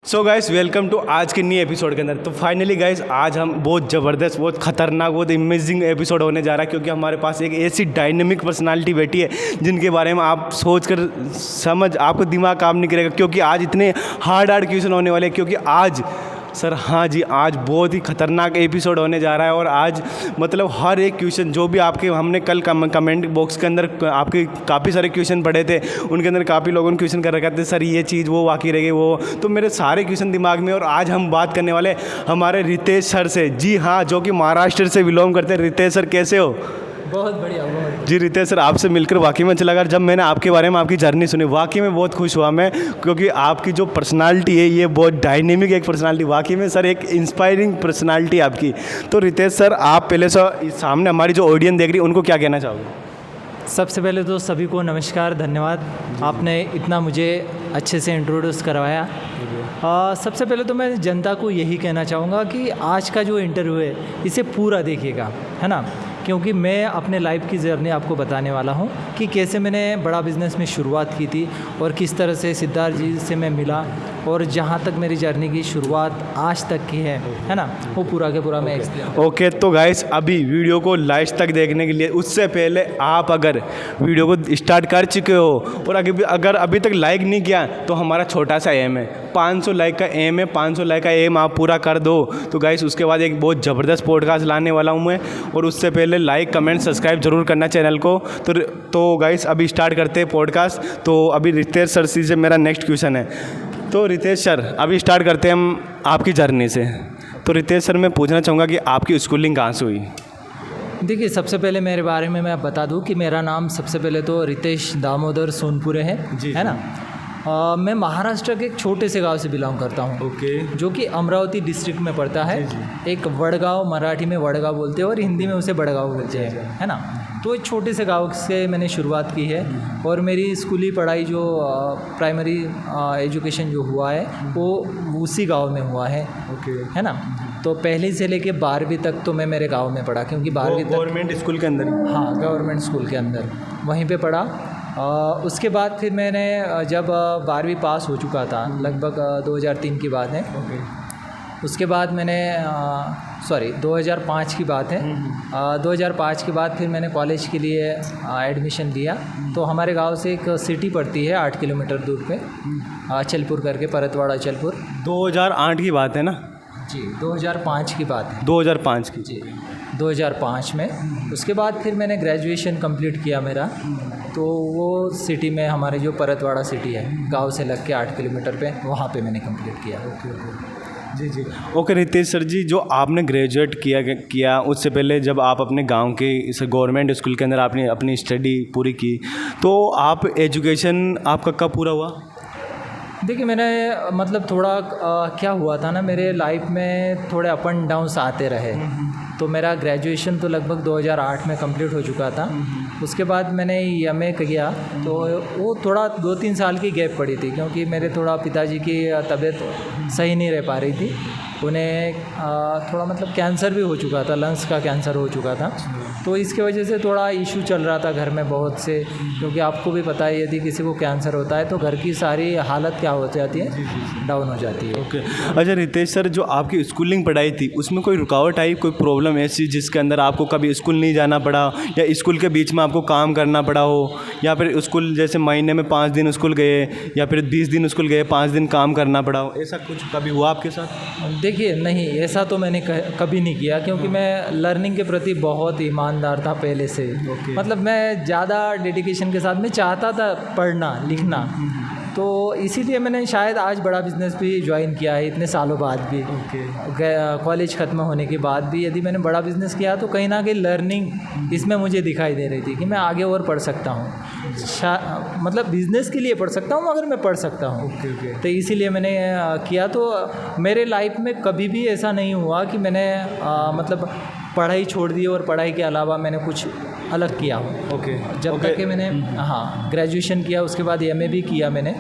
So guys welcome to आज के नए एपिसोड के अंदर। तो फाइनली गाइस आज हम बहुत ज़बरदस्त, बहुत खतरनाक, बहुत इमेजिंग एपिसोड होने जा रहा है, क्योंकि हमारे पास एक ऐसी डायनेमिक पर्सनालिटी बैठी है जिनके बारे में आप सोच कर आपको दिमाग काम नहीं करेगा, क्योंकि आज इतने हार्ड क्वेश्चन होने वाले हैं। क्योंकि आज सर हाँ जी, आज बहुत ही खतरनाक एपिसोड होने जा रहा है। और आज मतलब हर एक क्वेश्चन जो भी आपके हमने कल कमेंट बॉक्स के अंदर आपके काफ़ी सारे क्वेश्चन पढ़े थे, उनके अंदर काफ़ी लोगों ने क्वेश्चन कर रखा थे, सर ये चीज़ वो वाकई रह गई वो, तो मेरे सारे क्वेश्चन दिमाग में। और आज हम बात करने वाले हमारे रितेश सर से। जी हाँ, जो कि महाराष्ट्र से बिलोंग करते हैं। रितेश सर कैसे हो? बहुत बढ़िया, बहुत जी रितेश सर, आपसे मिलकर वाकई में अच्छा लगा। जब मैंने आपके बारे में आपकी जर्नी सुनी वाकई में बहुत खुश हुआ मैं, क्योंकि आपकी जो पर्सनालिटी है ये बहुत डायनेमिक एक पर्सनालिटी, वाकई में सर एक इंस्पायरिंग पर्सनालिटी आपकी। तो रितेश सर, आप पहले सामने हमारी जो ऑडियंस देख रही है उनको क्या कहना चाहोगे? सबसे पहले तो सभी को नमस्कार, धन्यवाद, आपने इतना मुझे अच्छे से इंट्रोड्यूस करवाया। सबसे पहले तो मैं जनता को यही कहना चाहूँगा कि आज का जो इंटरव्यू है इसे पूरा देखिएगा, है ना, क्योंकि मैं अपने लाइफ की जर्नी आपको बताने वाला हूँ कि कैसे मैंने बड़ा बिज़नेस में शुरुआत की थी और किस तरह से सिद्धार्थ जी से मैं मिला और जहाँ तक मेरी जर्नी की शुरुआत आज तक की है ना, वो पूरा के पूरा मैं एक्सप्लेन। ओके तो गाइस, अभी वीडियो को लास्ट तक देखने के लिए उससे पहले आप अगर वीडियो को स्टार्ट कर चुके हो और अगर अभी तक लाइक नहीं किया तो हमारा छोटा सा एम है, 500 लाइक का एम है। 500 लाइक का एम आप पूरा कर दो तो गाइस उसके बाद एक बहुत ज़बरदस्त पॉडकास्ट लाने वाला हूँ मैं। और उससे पहले लाइक कमेंट सब्सक्राइब जरूर करना चैनल को। तो गाइस अभी स्टार्ट करते हैं पॉडकास्ट। तो अभी रितेश सर से मेरा नेक्स्ट क्वेश्चन है। तो रितेश सर, अभी स्टार्ट करते हैं हम आपकी जर्नी से। तो रितेश सर, मैं पूछना चाहूँगा कि आपकी स्कूलिंग कहाँ से हुई? देखिए, सबसे पहले मेरे बारे में मैं बता दूं कि मेरा नाम सबसे पहले तो रितेश दामोदर सोनपुरे है, है ना। मैं महाराष्ट्र के एक छोटे से गांव से बिलोंग करता हूं, ओके, जो कि अमरावती डिस्ट्रिक्ट में पड़ता है। एक वडगांव, मराठी में वडगांव बोलते हैं और हिंदी में उसे बड़गांव बोलते हैं, है ना। तो एक छोटे से गांव से मैंने शुरुआत की है और मेरी स्कूली पढ़ाई जो प्राइमरी एजुकेशन जो हुआ है वो उसी गांव में हुआ है, ओके, है ना। तो पहली से लेके 12वीं तक तो मैं मेरे गांव में पढ़ा, क्योंकि 12वीं तक गवर्नमेंट स्कूल के अंदर? हाँ, गवर्नमेंट स्कूल के अंदर वहीं पे पढ़ा। उसके बाद फिर मैंने जब 12वीं पास हो चुका था, लगभग 2003 की बात है, उसके बाद मैंने 2005 की बात है, 2005 के बाद फिर मैंने कॉलेज के लिए एडमिशन लिया। तो हमारे गांव से एक सिटी पड़ती है 8 किलोमीटर दूर पे, चलपुर करके, परतवाड़ा चलपुर। 2008 की बात है ना? जी, 2005 की बात है। 2005 की? जी, 2005 में। उसके बाद फिर मैंने ग्रेजुएशन कंप्लीट किया मेरा, तो वो सिटी में, हमारे जो परतवाड़ा सिटी है, गांव से लग के 8 किलोमीटर पे, वहाँ पे मैंने कंप्लीट किया। जी जी। ओके रितेश सर जी, जो आपने ग्रेजुएट किया उससे पहले जब आप अपने गांव के इस गवर्नमेंट स्कूल के अंदर आपने अपनी स्टडी पूरी की, तो आप एजुकेशन आपका कब पूरा हुआ? देखिए, मैंने मतलब थोड़ा क्या हुआ था ना, मेरे लाइफ में थोड़े अप एंड डाउन्स आते रहे। तो मेरा ग्रेजुएशन तो लगभग 2008 में कंप्लीट हो चुका था। उसके बाद मैंने एमए किया, तो वो थोड़ा 2-3 साल की गैप पड़ी थी, क्योंकि मेरे थोड़ा पिताजी की तबीयत सही नहीं रह पा रही थी। उन्हें थोड़ा मतलब कैंसर भी हो चुका था, लंग्स का कैंसर हो चुका था। तो इसकी वजह से थोड़ा इशू चल रहा था घर में बहुत से, क्योंकि आपको भी पता है यदि किसी को कैंसर होता है तो घर की सारी हालत क्या हो जाती है, डाउन हो जाती है। ओके। अच्छा रितेश सर, जो आपकी स्कूलिंग पढ़ाई थी उसमें कोई रुकावट आई, कोई प्रॉब्लम ऐसी जिसके अंदर आपको कभी स्कूल नहीं जाना पड़ा, या स्कूल के बीच में आपको काम करना पड़ा हो, या फिर स्कूल जैसे महीने में 5 दिन स्कूल गए या फिर 20 दिन स्कूल गए, 5 दिन काम करना पड़ा हो, ऐसा कुछ कभी हुआ आपके साथ? देखिए, नहीं, ऐसा तो मैंने कभी नहीं किया, क्योंकि मैं लर्निंग के प्रति बहुत ईमानदार था पहले से। मतलब मैं ज़्यादा डेडिकेशन के साथ मैं चाहता था पढ़ना लिखना, तो इसीलिए मैंने शायद आज बड़ा बिज़नेस भी ज्वाइन किया है इतने सालों बाद भी। कॉलेज ख़त्म होने के बाद भी यदि मैंने बड़ा बिज़नेस किया तो कहीं ना कहीं लर्निंग इसमें मुझे दिखाई दे रही थी कि मैं आगे और पढ़ सकता हूँ, मतलब बिज़नेस के लिए पढ़ सकता हूँ मगर मैं पढ़ सकता हूँ। तो इसीलिए मैंने किया। तो मेरे लाइफ में कभी भी ऐसा नहीं हुआ कि मैंने मतलब पढ़ाई छोड़ दी और पढ़ाई के अलावा मैंने कुछ अलग किया हो। जब तक कि मैंने ग्रेजुएशन किया, उसके बाद एमए भी किया मैंने,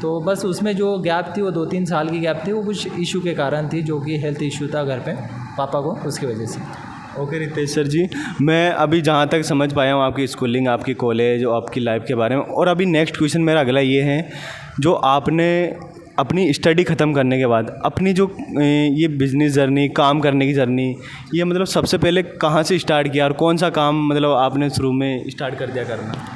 तो बस उसमें जो गैप थी वो 2-3 साल की गैप थी, वो कुछ इशू के कारण थी, जो कि हेल्थ इशू था घर पे पापा को, उसकी वजह से। ओके रितेश सर जी, मैं अभी जहाँ तक समझ पाया हूँ आपकी स्कूलिंग, आपकी कॉलेज और आपकी लाइफ के बारे में। और अभी नेक्स्ट क्वेश्चन मेरा अगला ये है, जो आपने अपनी स्टडी ख़त्म करने के बाद अपनी जो ये बिज़नेस जर्नी, काम करने की जर्नी, ये मतलब सबसे पहले कहाँ से स्टार्ट किया और कौन सा काम मतलब आपने शुरू में स्टार्ट कर दिया करना?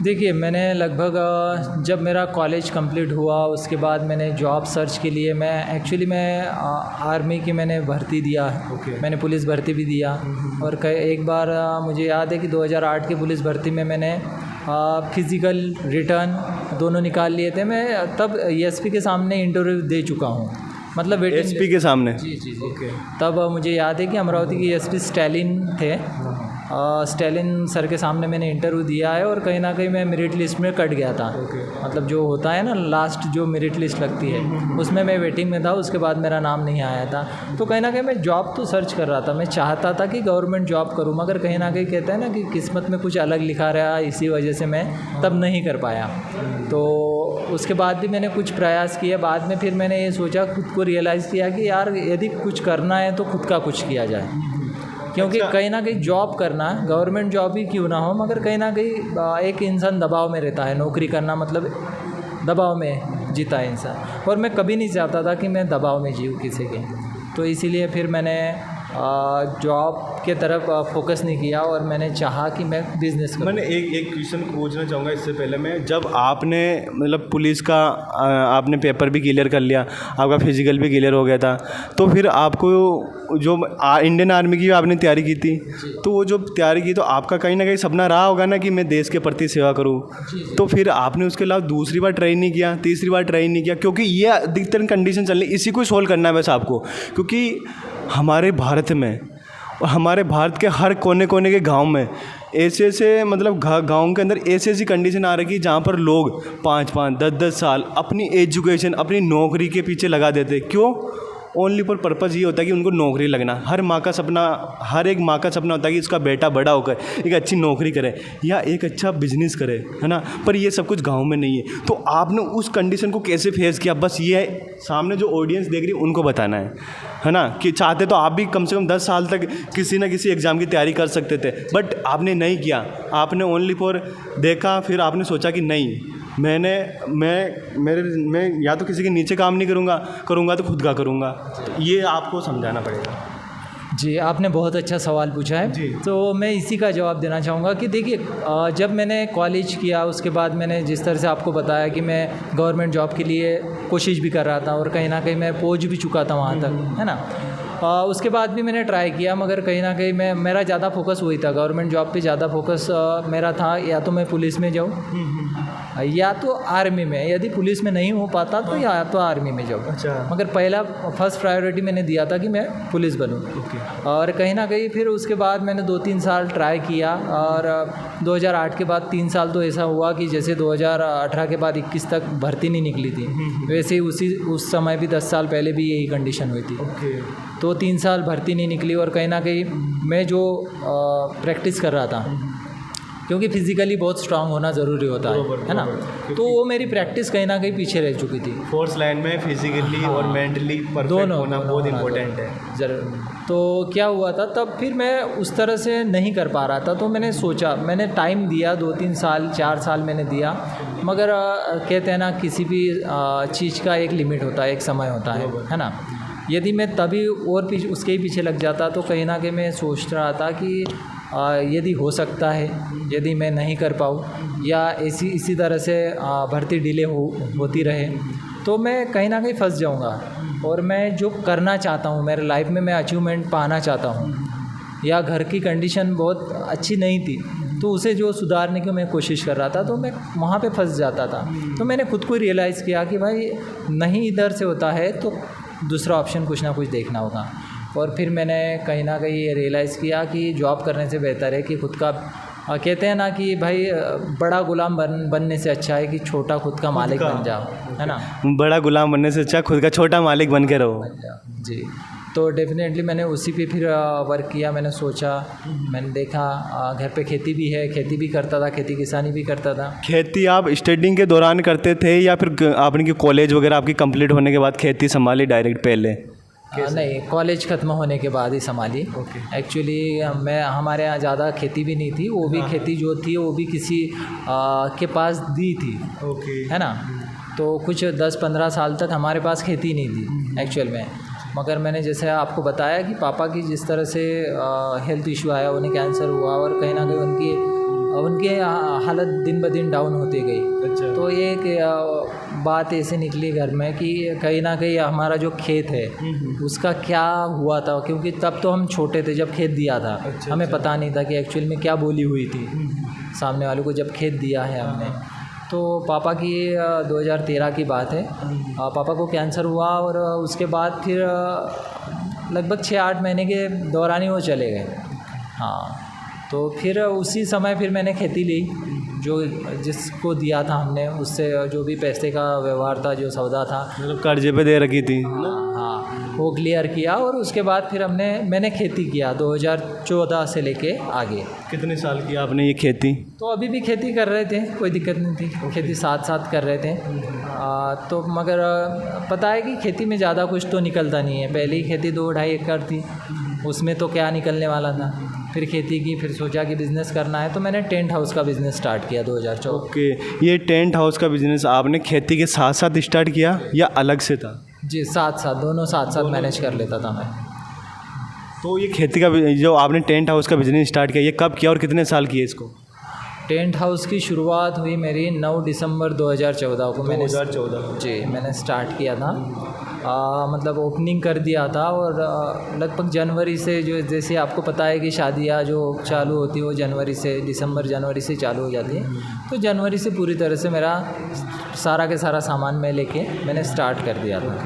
देखिए, मैंने लगभग जब मेरा कॉलेज कंप्लीट हुआ उसके बाद मैंने जॉब सर्च के लिए मैं आर्मी की मैंने भर्ती दिया है। मैंने पुलिस भर्ती भी दिया और एक बार मुझे याद है कि 2008 की पुलिस भर्ती में मैंने फिज़िकल रिटर्न दोनों निकाल लिए थे। मैं तब एएसपी के सामने इंटरव्यू दे चुका हूँ, मतलब एसपी के सामने। जी। तब मुझे याद है कि अमरावती की एसपी स्टैलिन थे। स्टैलिन सर के सामने मैंने इंटरव्यू दिया है और कहीं ना कहीं मैं मेरिट लिस्ट में कट गया था। मतलब जो होता है ना लास्ट जो मेरिट लिस्ट लगती है उसमें मैं वेटिंग में था, उसके बाद मेरा नाम नहीं आया था। तो कहीं ना कहीं मैं जॉब तो सर्च कर रहा था, मैं चाहता था कि गवर्नमेंट जॉब करूँ, मगर कहीं ना कहीं कहते हैं ना कि किस्मत में कुछ अलग लिखा रहा, इसी वजह से मैं तब नहीं कर पाया। तो उसके बाद भी मैंने कुछ प्रयास किए। बाद में फिर मैंने ये सोचा, खुद को रियलाइज़ किया कि यार यदि कुछ करना है तो खुद का कुछ किया जाए, क्योंकि कहीं ना कहीं जॉब करना, गवर्नमेंट जॉब ही क्यों ना हो, मगर कहीं ना कहीं एक इंसान दबाव में रहता है। नौकरी करना मतलब दबाव में जीता है इंसान, और मैं कभी नहीं चाहता था कि मैं दबाव में जीऊँ किसी के। तो इसीलिए फिर मैंने जॉब के तरफ फोकस नहीं किया और मैंने चाहा कि मैं बिज़नेस करूँ। मैंने एक क्वेश्चन पूछना चाहूँगा इससे पहले मैं, जब आपने मतलब पुलिस का आपने पेपर भी क्लियर कर लिया, आपका फिजिकल भी क्लियर हो गया था, तो फिर आपको जो इंडियन आर्मी की आपने तैयारी की थी, तो वो जो तैयारी की तो आपका कहीं ना कहीं सपना रहा होगा ना कि मैं देश के प्रति सेवा करूँ। तो फिर आपने उसके अलावा दूसरी बार ट्राई नहीं किया, तीसरी बार ट्राई नहीं किया? क्योंकि ये अधिकतर कंडीशन चल रही, इसी को सोल्व करना है बस आपको। क्योंकि हमारे भारत में और हमारे भारत के हर कोने कोने के गांव में ऐसे मतलब गांव के अंदर ऐसी कंडीशन आ रही है जहाँ पर लोग 5-5, 10-10 साल अपनी एजुकेशन, अपनी नौकरी के पीछे लगा देते। क्यों? ओनली फॉर पर्पज़ ये होता है कि उनको नौकरी लगना। हर माँ का सपना, हर एक माँ का सपना होता है कि उसका बेटा बड़ा होकर एक अच्छी नौकरी करे या एक अच्छा बिजनेस करे, है ना। पर ये सब कुछ गांव में नहीं है। तो आपने उस कंडीशन को कैसे फेस किया? बस ये है सामने जो ऑडियंस देख रही है उनको बताना है ना, कि चाहते तो आप भी कम से कम 10 साल तक किसी न किसी एग्ज़ाम की तैयारी कर सकते थे, बट आपने नहीं किया। आपने ओनली फॉर देखा, फिर आपने सोचा कि नहीं, मैं या तो किसी के नीचे काम नहीं करूँगा तो खुद का करूँगा। तो ये आपको समझाना पड़ेगा। जी, आपने बहुत अच्छा सवाल पूछा है। तो मैं इसी का जवाब देना चाहूँगा कि देखिए, जब मैंने कॉलेज किया उसके बाद मैंने जिस तरह से आपको बताया कि मैं गवर्नमेंट जॉब के लिए कोशिश भी कर रहा था और कहीं ना कहीं मैं पहुँच भी चुका था वहाँ तक, है ना। उसके बाद भी मैंने ट्राई किया, मगर कहीं ना कहीं मेरा ज़्यादा फोकस वही था, गवर्नमेंट जॉब पे ज़्यादा फोकस मेरा था। या तो मैं पुलिस में जाऊँ या तो आर्मी में, यदि पुलिस में नहीं हो पाता तो या तो आर्मी में जाऊँ। अच्छा। मगर फर्स्ट प्रायोरिटी मैंने दिया था कि मैं पुलिस बनूँ। और कहीं ना कहीं फिर उसके बाद मैंने 2-3 साल ट्राई किया और 2008 के बाद 3 साल तो ऐसा हुआ कि जैसे 2018 के बाद 21 तक भर्ती नहीं निकली थी, वैसे ही उस समय भी 10 साल पहले भी यही कंडीशन हुई थी। तो 3 साल भर्ती नहीं निकली और कहीं ना कहीं मैं जो प्रैक्टिस कर रहा था, क्योंकि फिज़िकली बहुत स्ट्रांग होना ज़रूरी होता है ना, तो वो मेरी प्रैक्टिस कहीं ना कहीं पीछे रह चुकी थी। फोर्स लाइन में फिजिकली और मेंटली परफेक्ट होना बहुत इंपॉर्टेंट है। ज़रूर। तो क्या हुआ था, तब फिर मैं उस तरह से नहीं कर पा रहा था, तो मैंने सोचा, मैंने टाइम दिया, 2-3 साल 4 साल मैंने दिया, मगर कहते हैं ना किसी भी चीज़ का एक लिमिट होता है, एक समय होता है ना। यदि मैं तभी और उसके ही पीछे लग जाता तो कहीं ना कहीं मैं सोच रहा था कि यदि हो सकता है, यदि मैं नहीं कर पाऊँ या इसी तरह से भर्ती डिले होती रहे तो मैं कहीं ना कहीं फंस जाऊँगा। और मैं जो करना चाहता हूँ मेरे लाइफ में, मैं अचीवमेंट पाना चाहता हूँ, या घर की कंडीशन बहुत अच्छी नहीं थी तो उसे जो सुधारने की मैं कोशिश कर रहा था, तो मैं वहाँ पे फंस जाता था। तो मैंने खुद को रियलाइज़ किया कि भाई नहीं इधर से होता है तो दूसरा ऑप्शन कुछ ना कुछ देखना होगा। और फिर मैंने कहीं ना कहीं ये रियलाइज़ किया कि जॉब करने से बेहतर है कि खुद का, कहते हैं ना कि भाई बड़ा गुलाम बनने से अच्छा है कि छोटा खुद का मालिक बन जाओ, है ना। बड़ा गुलाम बनने से अच्छा खुद का छोटा मालिक बन के रहो। जी, तो डेफिनेटली मैंने उसी पे फिर वर्क किया। मैंने सोचा, मैंने देखा घर पे खेती भी है, खेती भी करता था, खेती किसानी भी करता था। खेती आप स्टडिंग के दौरान करते थे या फिर आपने कॉलेज वगैरह आपकी कंप्लीट होने के बाद खेती संभाली डायरेक्ट पहले? नहीं, कॉलेज ख़त्म होने के बाद ही संभाली। एक्चुअली हमारे यहाँ ज़्यादा खेती भी नहीं थी, वो भी खेती जो थी वो भी किसी के पास दी थी, है ना। तो कुछ 10-15 साल तक हमारे पास खेती नहीं थी एक्चुअल में। मगर मैंने जैसे आपको बताया कि पापा की जिस तरह से हेल्थ इशू आया, उन्हें कैंसर हुआ और कहीं ना कहीं उनकी हालत दिन ब दिन डाउन होती गई। अच्छा। तो एक बात ऐसे निकली घर में कि कहीं ना कहीं हमारा जो खेत है उसका क्या हुआ था, क्योंकि तब तो हम छोटे थे जब खेत दिया था। अच्छा, हमें पता नहीं था कि एक्चुअल में क्या बोली हुई थी सामने वाले को जब खेत दिया है हमने। तो पापा की 2013 की बात है, पापा को कैंसर हुआ और उसके बाद फिर लगभग 6-8 महीने के दौरान ही वो चले गए। हाँ, तो फिर उसी समय फिर मैंने खेती ली, जो जिसको दिया था हमने उससे जो भी पैसे का व्यवहार था, जो सौदा था, मतलब कर्जे पे दे रखी थी। हाँ, वो क्लियर किया और उसके बाद फिर मैंने खेती किया 2014 से लेके आगे। कितने साल की आपने ये खेती? तो अभी भी खेती कर रहे थे, कोई दिक्कत नहीं थी, खेती साथ साथ कर रहे थे। तो मगर पता है कि खेती में ज़्यादा कुछ तो निकलता नहीं है। पहली खेती 2-2.5 एकड़ थी, उसमें तो क्या निकलने वाला था। फिर खेती की, फिर सोचा कि बिज़नेस करना है, तो मैंने टेंट हाउस का बिज़नेस स्टार्ट किया 2014। ओके, ये टेंट हाउस का बिजनेस आपने खेती के साथ साथ स्टार्ट किया या अलग से था? जी, साथ साथ, दोनों साथ साथ मैनेज कर लेता था मैं। तो ये खेती का जो आपने टेंट हाउस का बिजनेस स्टार्ट किया, ये कब किया और कितने साल किए इसको? टेंट हाउस की शुरुआत हुई मेरी 9 दिसंबर 2014 को। 2014 जी, मैंने स्टार्ट किया था। मतलब ओपनिंग कर दिया था और लगभग जनवरी से, जो जैसे आपको पता है कि शादियाँ जो चालू होती है वो दिसंबर-जनवरी से चालू हो जाती है। तो जनवरी से पूरी तरह से मेरा सारा के सारा सामान मैंने स्टार्ट कर दिया था।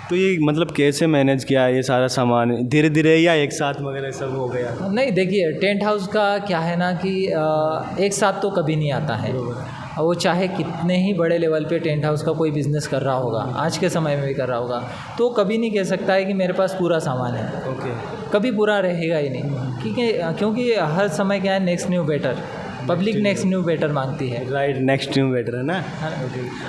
तो ये मतलब कैसे मैनेज किया ये सारा सामान, धीरे धीरे या एक साथ वगैरह सब हो गया? नहीं, देखिए टेंट हाउस का क्या है ना कि एक साथ तो कभी नहीं आता है। वो चाहे कितने ही बड़े लेवल पे टेंट हाउस का कोई बिज़नेस कर रहा होगा, आज के समय में भी कर रहा होगा, तो कभी नहीं कह सकता है कि मेरे पास पूरा सामान है। ओके। कभी पूरा रहेगा ही नहीं, क्योंकि हर समय क्या है, next new better, public next new better मांगती है। राइट, नेक्स्ट न्यू बेटर है ना।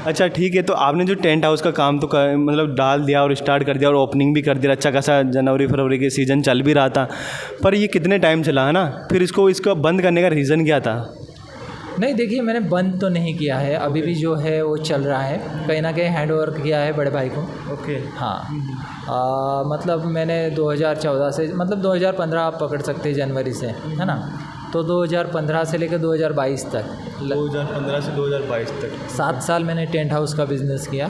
अच्छा ठीक है, तो आपने जो टेंट हाउस का काम तो मतलब डाल दिया और स्टार्ट कर दिया और ओपनिंग भी कर दिया, अच्छा खासा जनवरी-फरवरी के सीज़न चल भी रहा था, पर ये कितने टाइम चला है ना? फिर इसको बंद करने का रीज़न क्या था? नहीं, देखिए मैंने बंद तो नहीं किया है, अभी भी जो है वो चल रहा है, कहीं ना कहीं हैंड ओवर किया है बड़े भाई को। ओके। हाँ, मतलब मैंने 2014 से, मतलब 2015 आप पकड़ सकते हैं जनवरी से, है ना। तो 2015 से लेकर 2022 तक, 2015 से 2022 तक 7 साल मैंने टेंट हाउस का बिज़नेस किया।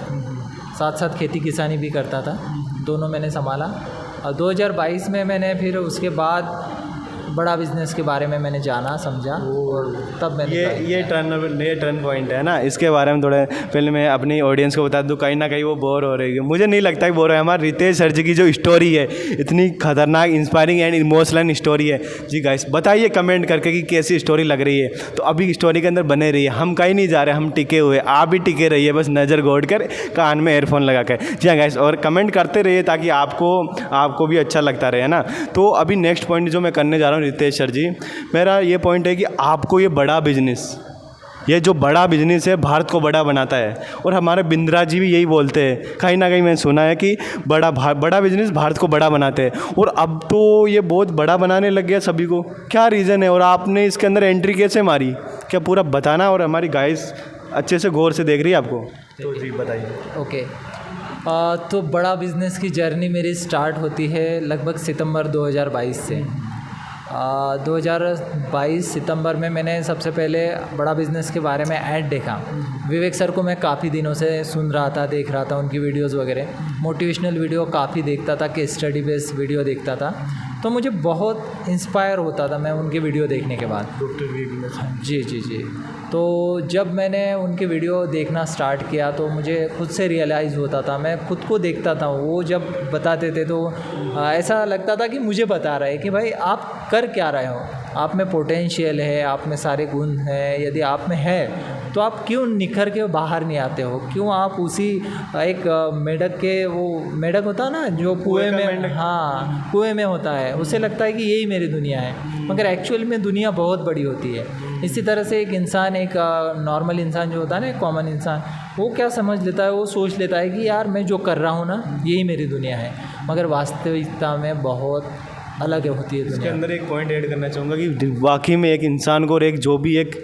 साथ साथ खेती किसानी भी करता था, दोनों मैंने संभाला। और 2022 में मैंने फिर उसके बाद बड़ा बिज़नेस के बारे में मैंने जाना समझा और तब मैंने ये टर्न पॉइंट है ना, इसके बारे में थोड़ा पहले मैं अपनी ऑडियंस को बता दूं, कहीं ना कहीं वो बोर हो रही है। मुझे नहीं लगता कि बोर है। हमारे रितेश सर जी की जो स्टोरी है, इतनी खतरनाक, इंस्पायरिंग एंड इमोशनल स्टोरी है। जी गाइस, बताइए कमेंट करके कि कैसी स्टोरी लग रही है। तो अभी स्टोरी के अंदर बने रहिए, हम कहीं नहीं जा रहे, हम टिके हुए, आप भी टिके रहिए, बस नज़र गोड़ कर, कान में एयरफोन लगा कर। जी हाँ गाइस, और कमेंट करते रहिए ताकि आपको भी अच्छा लगता रहे, है ना। तो अभी नेक्स्ट पॉइंट जो मैं करने जा रहा हूँ रितेश सर जी, मेरा ये पॉइंट है कि आपको ये जो बड़ा बिजनेस है भारत को बड़ा बनाता है, और हमारे बिंद्रा जी भी यही बोलते हैं, कहीं ना कहीं मैंने सुना है कि बड़ा बिजनेस भारत को बड़ा बनाते हैं, और अब तो ये बहुत बड़ा बनाने लग गया सभी को। क्या रीज़न है और आपने इसके अंदर एंट्री कैसे मारी, क्या पूरा बताना, और हमारी गाइस अच्छे से गौर से देख रही है आपको, तो जी बताइए। ओके। तो बड़ा बिज़नेस की जर्नी मेरी स्टार्ट होती है लगभग सितंबर 2022 से। 2022 सितंबर में मैंने सबसे पहले बड़ा बिज़नेस के बारे में ऐड देखा। विवेक सर को मैं काफ़ी दिनों से सुन रहा था, देख रहा था उनकी वीडियोस वगैरह, मोटिवेशनल वीडियो काफ़ी देखता था, केस स्टडी बेस्ड वीडियो देखता था, तो मुझे बहुत इंस्पायर होता था मैं उनके वीडियो देखने के बाद। जी। तो जब मैंने उनके वीडियो देखना स्टार्ट किया तो मुझे खुद से रियलाइज़ होता था, मैं खुद को देखता था, वो जब बताते थे तो ऐसा लगता था कि मुझे बता रहे हैं कि भाई आप कर क्या रहे हो, आप में पोटेंशियल है, आप में सारे गुण हैं, यदि आप में है तो आप क्यों निखर के बाहर नहीं आते हो, क्यों आप उसी एक मेढक के, वो मेढक होता है ना जो कुएं में, हाँ कुएं में होता है, उसे लगता है कि यही मेरी दुनिया है, मगर एक्चुअल में दुनिया बहुत बड़ी होती है। इसी तरह से एक इंसान, एक नॉर्मल इंसान जो होता है ना, एक कॉमन इंसान, वो क्या समझ लेता है, वो सोच लेता है कि यार मैं जो कर रहा हूँ ना यही मेरी दुनिया है, मगर वास्तविकता में बहुत अलग होती है दुनिया। इसके अंदर एक पॉइंट ऐड करना चाहूँगा कि वाकई में एक इंसान को, और एक जो भी एक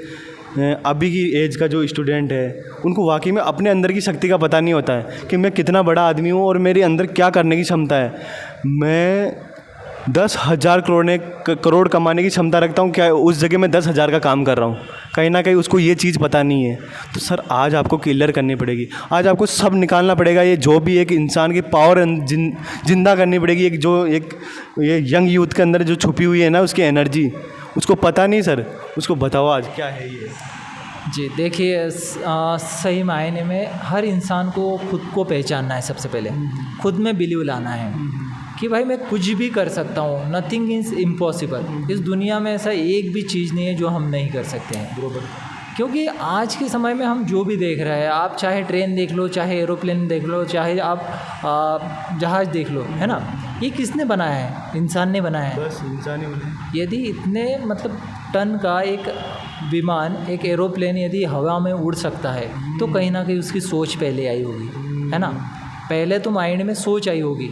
अभी की एज का जो स्टूडेंट है उनको वाकई में अपने अंदर की शक्ति का पता नहीं होता है कि मैं कितना बड़ा आदमी हूँ और मेरे अंदर क्या करने की क्षमता है। मैं 10,000 करोड़ कमाने की क्षमता रखता हूँ, क्या उस जगह मैं 10,000 का काम कर रहा हूँ? कहीं ना कहीं उसको ये चीज़ पता नहीं है। तो सर आज आपको क्लियर करनी पड़ेगी, आज आपको सब निकालना पड़ेगा। ये जो भी एक इंसान की पावर जिंदा करनी पड़ेगी, एक जो ये यंग यूथ के अंदर जो छुपी हुई है ना, उसकी एनर्जी उसको पता नहीं सर, उसको बताओ आज क्या है ये। जी देखिए, सही मायने में हर इंसान को खुद को पहचानना है। सबसे पहले खुद में बिलीव लाना है कि भाई मैं कुछ भी कर सकता हूँ, नथिंग इज़ इम्पॉसिबल। इस दुनिया में ऐसा एक भी चीज़ नहीं है जो हम नहीं कर सकते हैं। बरोबर। क्योंकि आज के समय में हम जो भी देख रहे हैं, आप चाहे ट्रेन देख लो, चाहे एरोप्लेन देख लो, चाहे आप जहाज़ देख लो, है ना, ये किसने बनाया है? इंसान ने बनाया है। बस इंसान ही बनाया। यदि इतने मतलब टन का एक विमान, एक एरोप्लेन यदि हवा में उड़ सकता है तो कहीं ना कहीं उसकी सोच पहले आई होगी, है ना। पहले तो माइंड में सोच आई होगी,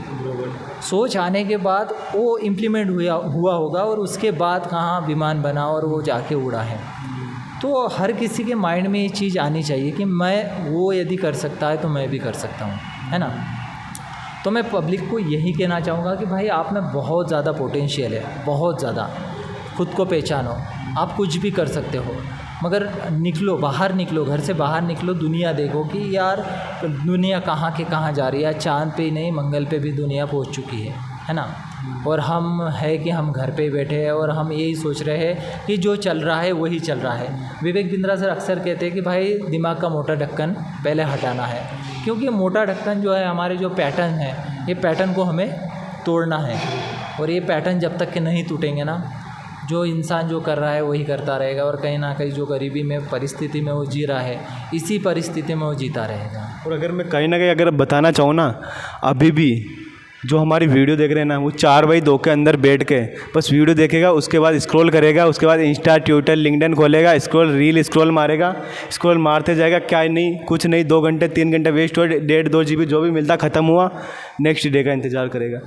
सोच आने के बाद वो इम्प्लीमेंट हुआ होगा और उसके बाद कहाँ विमान बना और वो जाके उड़ा है। तो हर किसी के माइंड में ये चीज़ आनी चाहिए कि मैं वो यदि कर सकता है तो मैं भी कर सकता हूँ, है ना। तो मैं पब्लिक को यही कहना चाहूँगा कि भाई आप में बहुत ज़्यादा पोटेंशियल है, बहुत ज़्यादा। खुद को पहचानो, आप कुछ भी कर सकते हो, मगर निकलो, बाहर निकलो, घर से बाहर निकलो, दुनिया देखो कि यार दुनिया कहाँ के कहाँ जा रही है। चाँद पे ही नहीं, मंगल पे भी दुनिया पहुँच चुकी है ना। और हम है कि हम घर पे ही बैठे हैं और हम यही सोच रहे हैं कि जो चल रहा है वही चल रहा है। विवेक बिंद्रा सर अक्सर कहते हैं कि भाई दिमाग का मोटा ढक्कन पहले हटाना है, क्योंकि मोटा ढक्कन जो है, हमारे जो पैटर्न है, ये पैटर्न को हमें तोड़ना है। और ये पैटर्न जब तक के नहीं टूटेंगे ना, जो इंसान जो कर रहा है वही करता रहेगा और कहीं ना कहीं जो गरीबी में परिस्थिति में वो जी रहा है, इसी परिस्थिति में वो जीता रहेगा। और अगर मैं कहीं ना कहीं अगर बताना चाहूँ ना, अभी भी जो हमारी वीडियो देख रहे हैं ना, वो 4x2 के अंदर बैठ के बस वीडियो देखेगा, उसके बाद स्क्रॉल करेगा, उसके बाद इंस्टा, ट्विटर, लिंक्डइन खोलेगा, रील स्क्रॉल मारेगा, स्क्रॉल मारते जाएगा, क्या नहीं, कुछ नहीं, 2 घंटे 3 घंटे वेस्ट हुए, 1.5-2 GB जो भी मिलता ख़त्म हुआ, नेक्स्ट डे का इंतज़ार करेगा।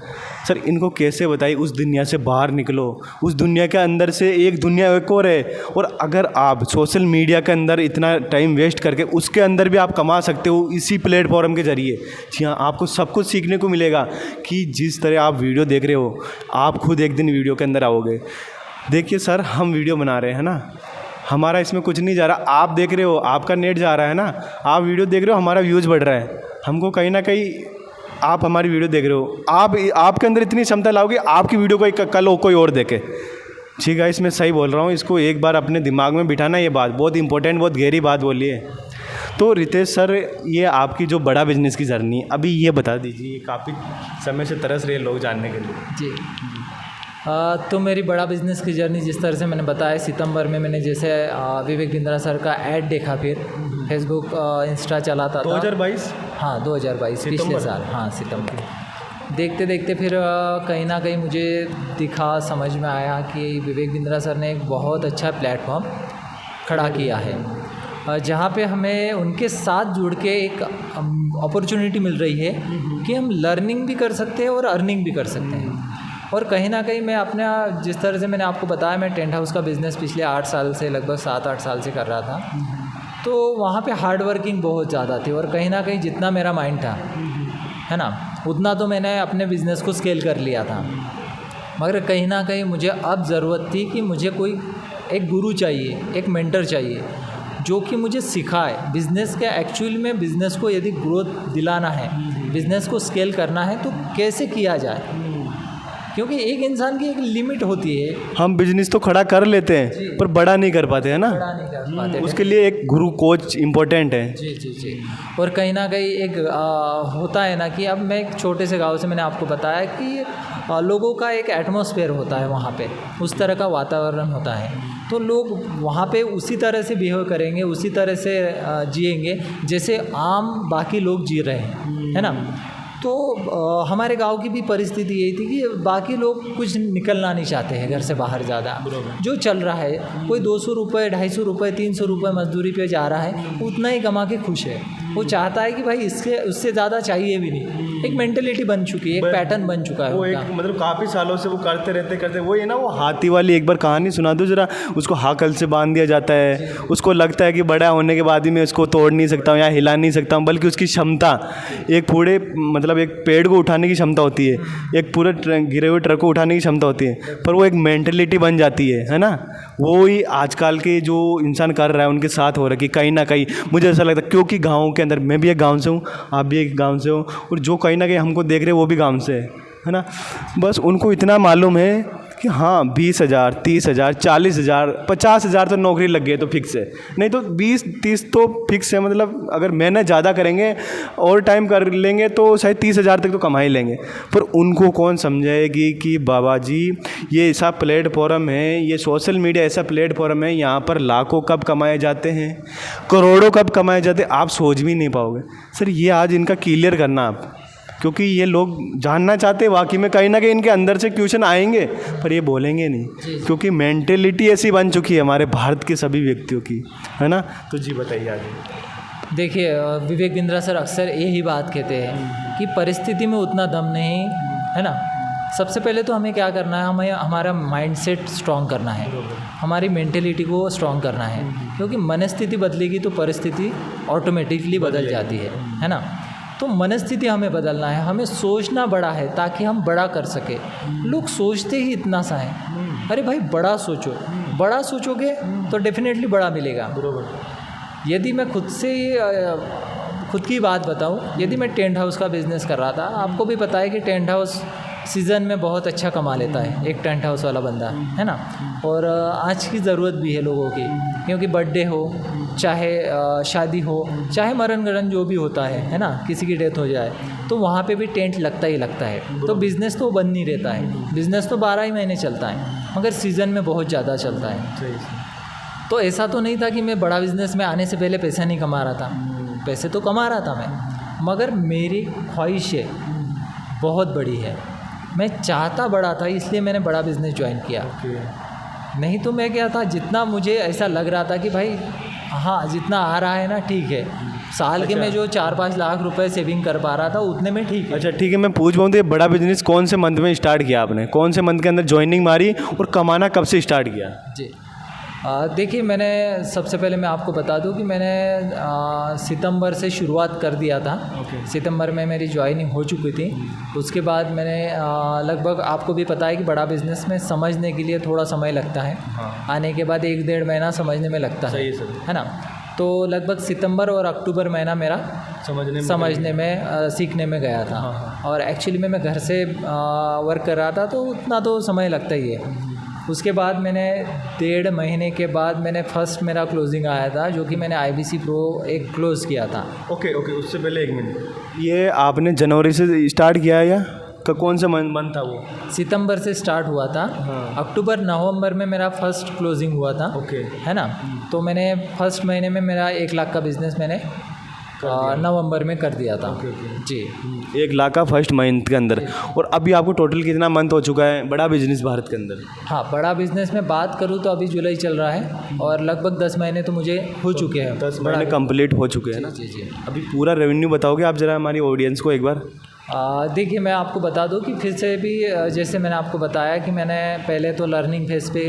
सर इनको कैसे बताइए उस दुनिया से बाहर निकलो, उस दुनिया के अंदर से एक दुनिया एक और है। और अगर आप सोशल मीडिया के अंदर इतना टाइम वेस्ट करके उसके अंदर भी आप कमा सकते हो इसी प्लेटफॉर्म के ज़रिए। जी हाँ, आपको सब कुछ सीखने को मिलेगा कि जिस तरह आप वीडियो देख रहे हो, आप खुद एक दिन वीडियो के अंदर आओगे। देखिए सर, हम वीडियो बना रहे हैं ना, हमारा इसमें कुछ नहीं जा रहा, आप देख रहे हो, आपका नेट जा रहा है ना, आप वीडियो देख रहे हो, हमारा व्यूज़ बढ़ रहा है। हमको कहीं ना कहीं आप हमारी वीडियो देख रहे हो, आपके अंदर इतनी क्षमता लाओगे, आपकी वीडियो को कल कोई और देखे। ठीक है, इसमें सही बोल रहा हूँ, इसको एक बार अपने दिमाग में बिठाना, ये बात बहुत इंपॉर्टेंट, बहुत गहरी बात बोली है। तो रितेश सर, ये आपकी जो बड़ा बिजनेस की जर्नी, अभी ये बता दीजिए, काफ़ी समय से तरस रहे लोग जानने के लिए। जी, तो मेरी बड़ा बिज़नेस की जर्नी जिस तरह से मैंने बताया, सितंबर में मैंने जैसे विवेक बिंद्रा सर का ऐड देखा, फिर फेसबुक, इंस्टा चलाता था 2022, हाँ 2022 पिछले साल, हाँ सितंबर। देखते देखते फिर कहीं ना कहीं मुझे दिखा, समझ में आया कि विवेक बिंद्रा सर ने एक बहुत अच्छा प्लेटफॉर्म खड़ा किया है, जहाँ पे हमें उनके साथ जुड़ के एक अपॉर्चुनिटी मिल रही है कि हम लर्निंग भी कर सकते हैं और अर्निंग भी कर सकते हैं। और कहीं ना कहीं मैं अपना, जिस तरह से मैंने आपको बताया, मैं टेंट हाउस का बिज़नेस पिछले 8 साल से, लगभग 7-8 साल से कर रहा था। तो वहाँ पे हार्ड वर्किंग बहुत ज़्यादा थी और कहीं ना कहीं जितना मेरा माइंड था, है ना, उतना तो मैंने अपने बिज़नेस को स्केल कर लिया था। मगर कहीं ना कहीं मुझे अब ज़रूरत थी कि मुझे कोई एक गुरु चाहिए, एक मेंटर चाहिए, जो कि मुझे सिखाए बिज़नेस के एक्चुअल में, बिज़नेस को यदि ग्रोथ दिलाना है, बिज़नेस को स्केल करना है तो कैसे किया जाए। क्योंकि एक इंसान की एक लिमिट होती है। हम बिजनेस तो खड़ा कर लेते हैं पर बड़ा नहीं कर पाते हैं ना, बड़ा नहीं कर पाते, उसके लिए एक गुरु, कोच इम्पोर्टेंट है। जी जी जी। और कहीं ना कहीं एक होता है ना कि अब मैं एक छोटे से गांव से, मैंने आपको बताया कि लोगों का एक एटमॉस्फेयर होता है वहाँ पे, उस तरह का वातावरण होता है, तो लोग वहाँ पे उसी तरह से बिहेव करेंगे, उसी तरह से जिएंगे जैसे आम बाकी लोग जी रहे हैं, है ना। तो हमारे गांव की भी परिस्थिति यही थी कि बाकी लोग कुछ निकलना नहीं चाहते हैं घर से बाहर ज़्यादा। जो चल रहा है, कोई 200 रुपये, 250 रुपये, 300 रुपये मजदूरी पे जा रहा है, उतना ही कमा के खुश है। वो चाहता है कि भाई इसके उससे ज़्यादा चाहिए भी नहीं। एक मेंटेलिटी बन चुकी है, एक पैटर्न बन चुका है वो उनका। एक मतलब काफ़ी सालों से वो करते वो ये ना, वो हाथी वाली एक बार कहानी सुना दो जरा। उसको हाकल से बांध दिया जाता है, उसको लगता है कि बड़ा होने के बाद ही मैं उसको तोड़ नहीं सकता हूँ या हिला नहीं सकता हूँ, बल्कि उसकी क्षमता एक पूरे मतलब एक पेड़ को उठाने की क्षमता होती है, एक पूरे गिरे हुए ट्रक को उठाने की क्षमता होती है, पर वो एक मेंटेलिटी बन जाती है ना। वो ही आजकल के जो इंसान कर रहा है उनके साथ हो रहा है कि कहीं ना कहीं मुझे ऐसा लगता है, क्योंकि गाँव के अंदर मैं भी एक गाँव से हूँ, आप भी एक गाँव से हो, और जो कहीं ना कहीं हमको देख रहे हैं वो भी गाँव से है ना। बस उनको इतना मालूम है कि हाँ 20,000, 30,000, 40,000, 50,000 तो नौकरी लग गई तो फिक्स है, नहीं तो 20-30 तो फिक्स है। मतलब अगर मेहनत ज़्यादा करेंगे और टाइम कर लेंगे तो शायद 30,000 तक तो कमा ही लेंगे। पर उनको कौन समझाएगी कि बाबा जी ये ऐसा प्लेटफॉर्म है, ये सोशल मीडिया ऐसा प्लेटफॉर्म है, यहाँ पर लाखों कब कमाए जाते हैं, करोड़ों कब कमाए जाते हैं, आप सोच भी नहीं पाओगे। सर ये आज इनका क्लियर करना आप, क्योंकि ये लोग जानना चाहते हैं वाकई में, कहीं ना कहीं इनके अंदर से क्वेश्चन आएंगे पर ये बोलेंगे नहीं, क्योंकि मेंटेलिटी ऐसी बन चुकी है हमारे भारत के सभी व्यक्तियों की, है ना। तो जी बताइए आगे। देखिए विवेक बिंद्रा सर अक्सर यही बात कहते हैं कि परिस्थिति में उतना दम नहीं है ना। सबसे पहले तो हमें क्या करना है, हमें हमारा माइंडसेट स्ट्रॉन्ग करना है, हमारी मेंटेलिटी को स्ट्रॉन्ग करना है, क्योंकि मनस्थिति बदलेगी तो परिस्थिति ऑटोमेटिकली बदल जाती है ना। तो मनस्थिति हमें बदलना है, हमें सोचना बड़ा है ताकि हम बड़ा कर सके। लोग सोचते ही इतना सा है, अरे भाई बड़ा सोचो, बड़ा सोचोगे तो डेफिनेटली बड़ा मिलेगा। यदि मैं खुद की बात बताऊं, यदि मैं टेंट हाउस का बिज़नेस कर रहा था, आपको भी पता है कि टेंट हाउस सीज़न में बहुत अच्छा कमा लेता है एक टेंट हाउस वाला बंदा, है ना। और आज की ज़रूरत भी है लोगों की, क्योंकि बर्थडे हो, चाहे शादी हो, चाहे मरण गरण जो भी होता है ना, किसी की डेथ हो जाए तो वहाँ पे भी टेंट लगता ही लगता है। तो बिज़नेस तो बंद नहीं रहता है, बिज़नेस तो 12 ही महीने चलता है, मगर सीज़न में बहुत ज़्यादा चलता है। तो ऐसा तो नहीं था कि मैं बड़ा बिज़नेस में आने से पहले पैसा नहीं कमा रहा था, पैसे तो कमा रहा था मैं, मगर मेरी ख्वाहिशें बहुत बड़ी है, मैं चाहता बड़ा था, इसलिए मैंने बड़ा बिज़नेस ज्वाइन किया। नहीं तो मैं क्या था, जितना मुझे ऐसा लग रहा था कि भाई हाँ जितना आ रहा है ना ठीक है, साल के मैं जो 4-5 लाख रुपए सेविंग कर पा रहा था उतने में ठीक है। अच्छा ठीक है, मैं पूछ पाऊँ तो ये बड़ा बिजनेस कौन से मंथ में स्टार्ट किया आपने, कौन से मंथ के अंदर ज्वाइनिंग मारी और कमाना कब से स्टार्ट किया? जी देखिए, मैंने सबसे पहले मैं आपको बता दूं कि मैंने सितंबर से शुरुआत कर दिया था। सितंबर में मेरी ज्वाइनिंग हो चुकी थी। उसके बाद मैंने लगभग, आपको भी पता है कि बड़ा बिज़नेस में समझने के लिए थोड़ा समय लगता है। आने के बाद 1-1.5 महीना समझने में लगता है ना। तो लगभग सितंबर और अक्टूबर महीना मेरा समझने में सीखने में गया था। और एक्चुअली में मैं घर से वर्क कर रहा था तो उतना तो समय लगता ही है। उसके बाद मैंने 1.5 महीने के बाद मैंने फर्स्ट मेरा क्लोजिंग आया था, जो कि मैंने IBC Pro एक क्लोज़ किया था। ओके, उससे पहले 1 मिनट, ये आपने जनवरी से स्टार्ट किया या कौन सा मंथ था वो? सितंबर से स्टार्ट हुआ था। अक्टूबर नवंबर में मेरा फर्स्ट क्लोजिंग हुआ था। है ना। तो मैंने फर्स्ट महीने में मेरा 1 लाख का बिज़नेस मैंने नवंबर में कर दिया था। जी, 1 लाख का फर्स्ट मंथ के अंदर। और अभी आपको टोटल कितना मंथ हो चुका है बड़ा बिजनेस भारत के अंदर? हाँ, बड़ा बिजनेस में बात करूँ तो अभी जुलाई चल रहा है और लगभग 10 महीने तो मुझे हो चुके हैं। 10 महीने कंप्लीट हो चुके हैं ना। जी। अभी पूरा रेवेन्यू बताओगे आप ज़रा हमारी ऑडियंस को एक बार? देखिए, मैं आपको बता दूं कि फिर से भी जैसे मैंने आपको बताया कि मैंने पहले तो लर्निंग फेज़ पे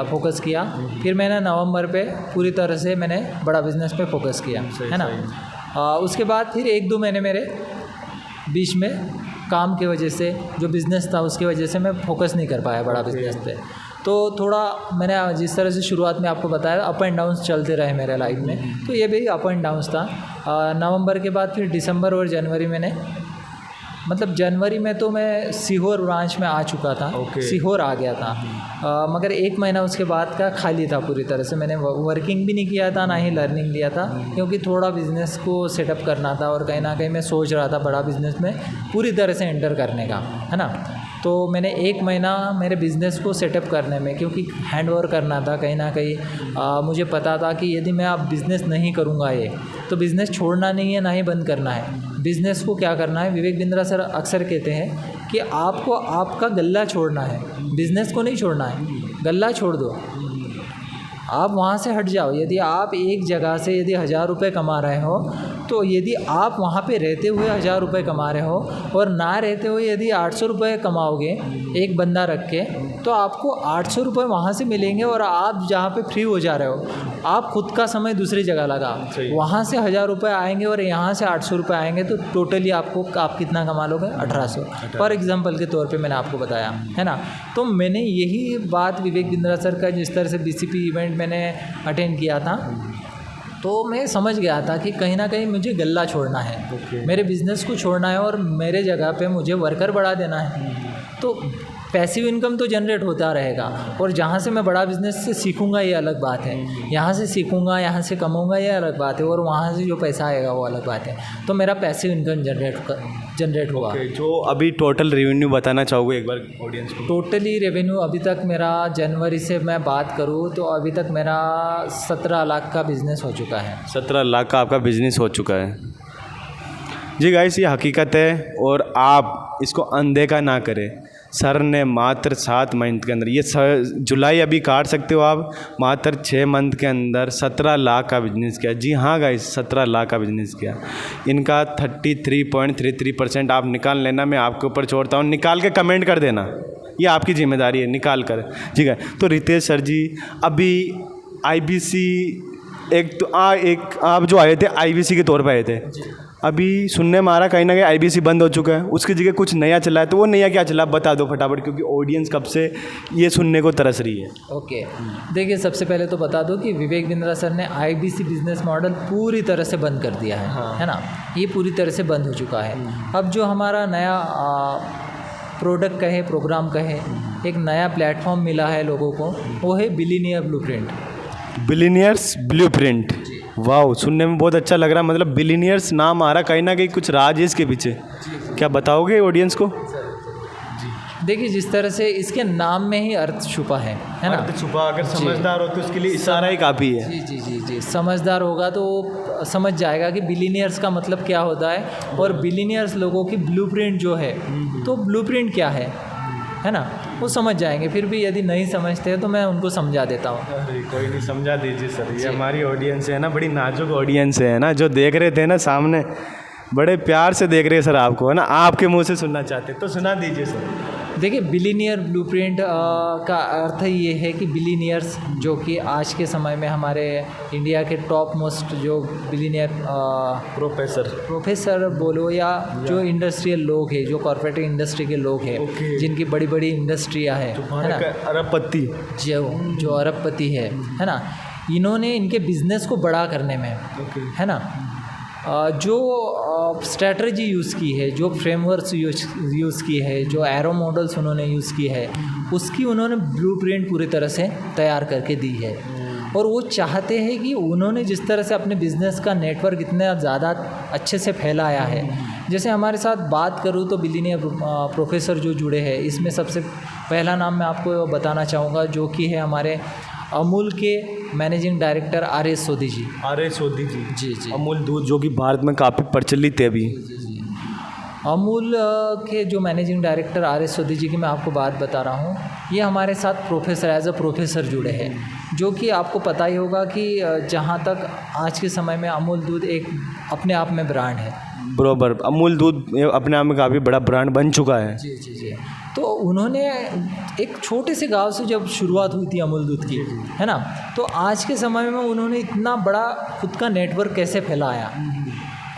फोकस किया, फिर मैंने नवंबर पे पूरी तरह से मैंने बड़ा बिज़नेस पे फोकस किया, है ना। उसके बाद फिर 1-2 महीने मेरे बीच में काम की वजह से, जो बिज़नेस था उसकी वजह से मैं फोकस नहीं कर पाया बड़ा बिज़नेस पे। तो थोड़ा मैंने जिस तरह से शुरुआत में आपको बताया, अप एंड डाउन्स चलते रहे मेरे लाइफ में, तो ये भी अप एंड डाउन्स था। नवंबर के बाद फिर दिसंबर और जनवरी मैंने, मतलब जनवरी में तो मैं सीहोर ब्रांच में आ चुका था। सीहोर आ गया था। मगर 1 महीना उसके बाद का खाली था पूरी तरह से। मैंने वर्किंग भी नहीं किया था, ना ही लर्निंग लिया था, क्योंकि थोड़ा बिज़नेस को सेटअप करना था और कहीं ना कहीं मैं सोच रहा था बड़ा बिज़नेस में पूरी तरह से एंटर करने का, है ना। तो मैंने 1 महीना मेरे बिज़नेस को सेटअप करने में, क्योंकि हैंड ओवर करना था कहीं ना कहीं। मुझे पता था कि यदि मैं अब बिज़नेस नहीं करूँगा ये, तो बिज़नेस छोड़ना नहीं है, ना ही बंद करना है। बिज़नेस को क्या करना है, विवेक बिंद्रा सर अक्सर कहते हैं कि आपको आपका गल्ला छोड़ना है, बिज़नेस को नहीं छोड़ना है। गल्ला छोड़ दो, आप वहाँ से हट जाओ। यदि आप एक जगह से यदि 1000 रुपये कमा रहे हो तो यदि आप वहाँ पे रहते हुए 1000 रुपये कमा रहे हो और ना रहते हुए यदि 800 रुपये कमाओगे एक बंदा रख के, तो आपको 800 रुपये वहाँ से मिलेंगे और आप जहाँ पे फ्री हो जा रहे हो, आप खुद का समय दूसरी जगह लगा, वहाँ से 1000 रुपये आएंगे और यहाँ से 800 रुपये आएंगे, तो टोटली आप कितना कमा लोगे? 1800 फॉर एग्जांपल के तौर पे मैंने आपको बताया, है ना। तो मैंने यही बात विवेक बिंद्रा सर का जिस तरह से BCP इवेंट मैंने अटेंड किया था, तो मैं समझ गया था कि कहीं ना कहीं मुझे गल्ला छोड़ना है, मेरे बिज़नेस को छोड़ना है और मेरे जगह पे मुझे वर्कर बढ़ा देना है। तो पैसिव इनकम तो जनरेट होता रहेगा, और जहाँ से मैं बड़ा बिज़नेस से सीखूंगा ये अलग बात है, यहाँ से सीखूंगा, यहाँ से कमाऊंगा ये अलग बात है, और वहाँ से जो पैसा आएगा वो अलग बात है। तो मेरा पैसिव इनकम जनरेट हुआ। जो अभी टोटल रेवेन्यू बताना चाहोगे एक बार ऑडियंस को? टोटली रेवेन्यू अभी तक मेरा, जनवरी से मैं बात करूँ तो अभी तक मेरा 17 लाख का बिज़नेस हो चुका है। 17 लाख का आपका बिजनेस हो चुका है। जी गाइस, ये हकीकत है और आप इसको अनदेखा ना करें। सर ने मात्र 7 मंथ के अंदर, ये जुलाई अभी काट सकते हो आप, मात्र 6 मंथ के अंदर 17 लाख का बिजनेस किया। जी हाँ गाइस, 17 लाख का बिजनेस किया। इनका 33.33% आप निकाल लेना, मैं आपके ऊपर छोड़ता हूँ, निकाल के कमेंट कर देना, ये आपकी जिम्मेदारी है, निकाल कर। ठीक है, तो रितेश सर जी अभी IBC एक आप जो आए थे IBC के तौर पर आए थे, अभी सुनने में आ रहा कहीं ना कहीं IBC बंद हो चुका है, उसकी जगह कुछ नया चला है, तो वो नया क्या चला बता दो फटाफट, क्योंकि ऑडियंस कब से ये सुनने को तरस रही है। ओके, देखिए सबसे पहले तो बता दो कि विवेक बिंद्रा सर ने IBC बिजनेस मॉडल पूरी तरह से बंद कर दिया है ना, ये पूरी तरह से बंद हो चुका है। अब जो हमारा नया प्रोडक्ट कहे, प्रोग्राम कहे, एक नया प्लेटफॉर्म मिला है लोगों को, वो है बिलियनियर ब्लूप्रिंट। बिलियनियर्स ब्लूप्रिंट, वाह, सुनने में बहुत अच्छा लग रहा है। मतलब बिलियनियर्स नाम आ रहा, कहीं ना कहीं कुछ राज है इसके पीछे, क्या बताओगे ऑडियंस को? देखिए जिस तरह से इसके नाम में ही अर्थ छुपा है ना, अर्थ छुपा, अगर समझदार हो तो उसके लिए इशारा ही काफ़ी है। जी जी जी जी, समझदार होगा तो समझ जाएगा कि बिलियनियर्स का मतलब क्या होता है, और बिलियनियर्स लोगों की ब्लूप्रिंट जो है, तो ब्लूप्रिंट क्या है ना, वो समझ जाएंगे। फिर भी यदि नहीं समझते हैं तो मैं उनको समझा देता हूँ। अरे कोई नहीं, समझा दीजिए सर, ये हमारी ऑडियंस है ना, बड़ी नाजुक ऑडियंस है ना, जो देख रहे थे ना सामने, बड़े प्यार से देख रहे हैं सर आपको, है ना, आपके मुंह से सुनना चाहते, तो सुना दीजिए सर। देखिए बिलियनियर ब्लूप्रिंट का अर्थ ये है कि बिलियनियर्स जो कि आज के समय में हमारे इंडिया के टॉप मोस्ट जो बिलियनियर प्रोफेसर बोलो या जो इंडस्ट्रियल लोग हैं, जो कॉर्पोरेट इंडस्ट्री के लोग हैं, जिनकी बड़ी बड़ी इंडस्ट्रियां हैं, है ना, अरबपति, जो अरबपति है ना, इन्होंने इनके बिजनेस को बड़ा करने में, है ना, जो स्ट्रैटेजी यूज़ की है, जो फ्रेमवर्क्स यूज़ की है, जो एरो मॉडल्स उन्होंने यूज़ की है, उसकी उन्होंने ब्लूप्रिंट पूरी तरह से तैयार करके दी है। और वो चाहते हैं कि उन्होंने जिस तरह से अपने बिज़नेस का नेटवर्क इतना ज़्यादा अच्छे से फैलाया है, जैसे हमारे साथ बात करूँ तो बिलियनियर प्रोफेसर जो जुड़े हैं, इसमें सबसे पहला नाम मैं आपको बताना चाहूँगा, जो कि है हमारे अमूल के मैनेजिंग डायरेक्टर RS सोधी जी। RS सोधी जी, जी जी, अमूल दूध जो कि भारत में काफ़ी प्रचलित है अभी। अमूल के जो मैनेजिंग डायरेक्टर RS सोधी जी की मैं आपको बात बता रहा हूँ, ये हमारे साथ प्रोफेसर एज अ प्रोफेसर जुड़े हैं, जो कि आपको पता ही होगा कि जहाँ तक आज के समय में अमूल दूध एक अपने आप में ब्रांड है। बराबर, अमूल दूध अपने आप में काफ़ी बड़ा ब्रांड बन चुका है। जी जी जी, तो उन्होंने एक छोटे से गांव से जब शुरुआत हुई थी अमूल दूध की, है ना, तो आज के समय में उन्होंने इतना बड़ा खुद का नेटवर्क कैसे फैलाया।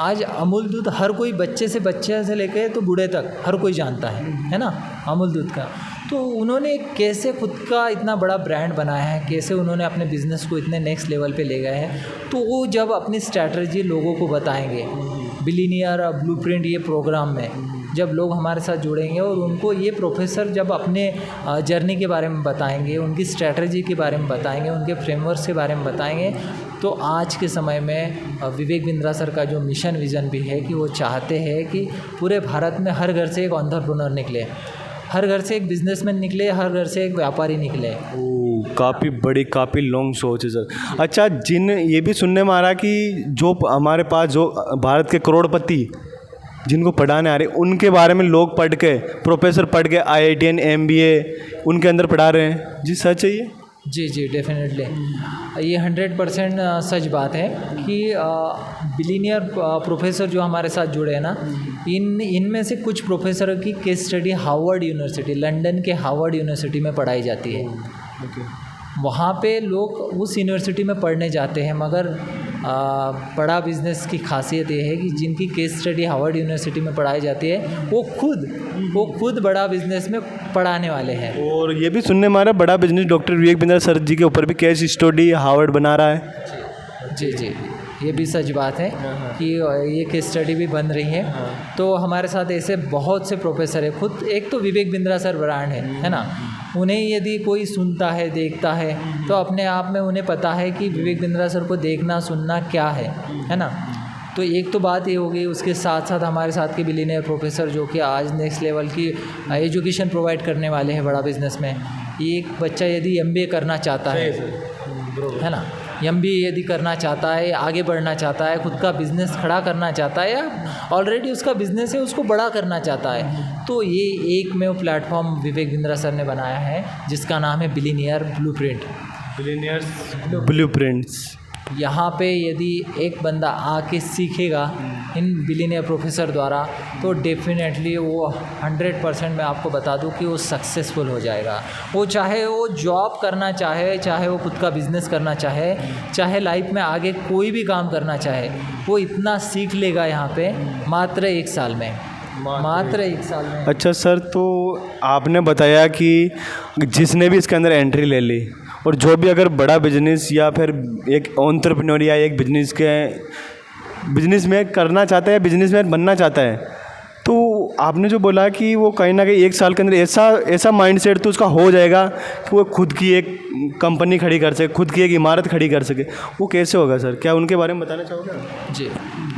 आज अमूल दूध हर कोई, बच्चे से लेकर तो बूढ़े तक हर कोई जानता है ना, अमूल दूध का। तो उन्होंने कैसे खुद का इतना बड़ा ब्रांड बनाया है, कैसे उन्होंने अपने बिज़नेस को इतने नेक्स्ट लेवल पे ले गए हैं, तो वो जब अपनी स्ट्रैटेजी लोगों को बताएंगे बिलियनियर ब्लूप्रिंट ये प्रोग्राम में, जब लोग हमारे साथ जुड़ेंगे और उनको ये प्रोफेसर जब अपने जर्नी के बारे में बताएंगे, उनकी स्ट्रैटेजी के बारे में बताएंगे, उनके फ्रेमवर्क के बारे में बताएंगे, तो आज के समय में विवेक बिंद्रा सर का जो मिशन विज़न भी है कि वो चाहते हैं कि पूरे भारत में हर घर से एक एंटरप्रेन्योर निकले, हर घर से एक बिजनेसमैन निकले, हर घर से एक व्यापारी निकले। काफ़ी बड़ी, काफ़ी लॉन्ग सोच है सर। अच्छा, ये भी सुनने में आ रहा कि जो हमारे पास जो भारत के करोड़पति जिनको पढ़ाने आ रहे, उनके बारे में लोग पढ़ के, प्रोफेसर पढ़ के IITN MBA उनके अंदर पढ़ा रहे हैं। जी सच है ये? जी डेफिनेटली, ये 100% सच बात है कि बिलीनियर प्रोफेसर जो हमारे साथ जुड़े हैं ना, इनमें से कुछ प्रोफेसरों की case study Harvard university, London के हार्वर्ड यूनिवर्सिटी में पढ़ाई जाती है। वहाँ पे लोग उस यूनिवर्सिटी में पढ़ने जाते हैं, मगर बड़ा बिज़नेस की खासियत ये है कि जिनकी केस स्टडी हार्वर्ड यूनिवर्सिटी में पढ़ाई जाती है वो खुद बड़ा बिज़नेस में पढ़ाने वाले हैं। और ये भी सुनने में आ रहा है बड़ा business doctor Vivek Bindra sir जी के ऊपर भी केस स्टडी हार्वर्ड बना रहा है। जी ये भी सच बात है कि ये केस स्टडी भी बन रही है। तो हमारे साथ ऐसे बहुत से प्रोफेसर है, खुद एक तो विवेक बिंद्रा सर ब्रांड है ना, उन्हें यदि कोई सुनता है देखता है तो अपने आप में उन्हें पता है कि विवेक बिंद्रा सर को देखना सुनना क्या है ना। तो एक तो बात ये होगी, उसके साथ साथ हमारे साथ के बिलीनियर प्रोफेसर जो कि आज नेक्स्ट लेवल की एजुकेशन प्रोवाइड करने वाले हैं बड़ा बिज़नेस में। एक बच्चा यदि MBA करना चाहता है ना, MBA यदि करना चाहता है, आगे बढ़ना चाहता है, खुद का बिज़नेस खड़ा करना चाहता है, या ऑलरेडी उसका बिज़नेस है उसको बड़ा करना चाहता है, तो ये एकमेव प्लेटफॉर्म विवेक बिंद्रा सर ने बनाया है जिसका नाम है बिलीनियर ब्लूप्रिंट। Billionaires blueprints. यहाँ पे यदि एक बंदा आके सीखेगा इन बिलीनियर प्रोफेसर द्वारा तो डेफिनेटली वो 100% मैं आपको बता दूं कि वो सक्सेसफुल हो जाएगा। वो चाहे वो जॉब करना चाहे, चाहे वो खुद का बिज़नेस करना चाहे, चाहे लाइफ में आगे कोई भी काम करना चाहे, वो इतना सीख लेगा यहाँ पे मात्र 1 साल में, मात्र 1 साल में। अच्छा सर, तो आपने बताया कि जिसने भी इसके अंदर एंट्री ले ली और जो भी अगर बड़ा बिजनेस या फिर एक एंटरप्रेन्योर या एक बिजनेस में करना चाहता है, बिजनेसमैन बनना चाहता है, तो आपने जो बोला कि वो कहीं ना कहीं 1 साल के अंदर ऐसा माइंडसेट तो उसका हो जाएगा कि वो खुद की एक कंपनी खड़ी कर सके, खुद की एक इमारत खड़ी कर सके। वो कैसे होगा सर, क्या उनके बारे में बताना चाहोगे? जी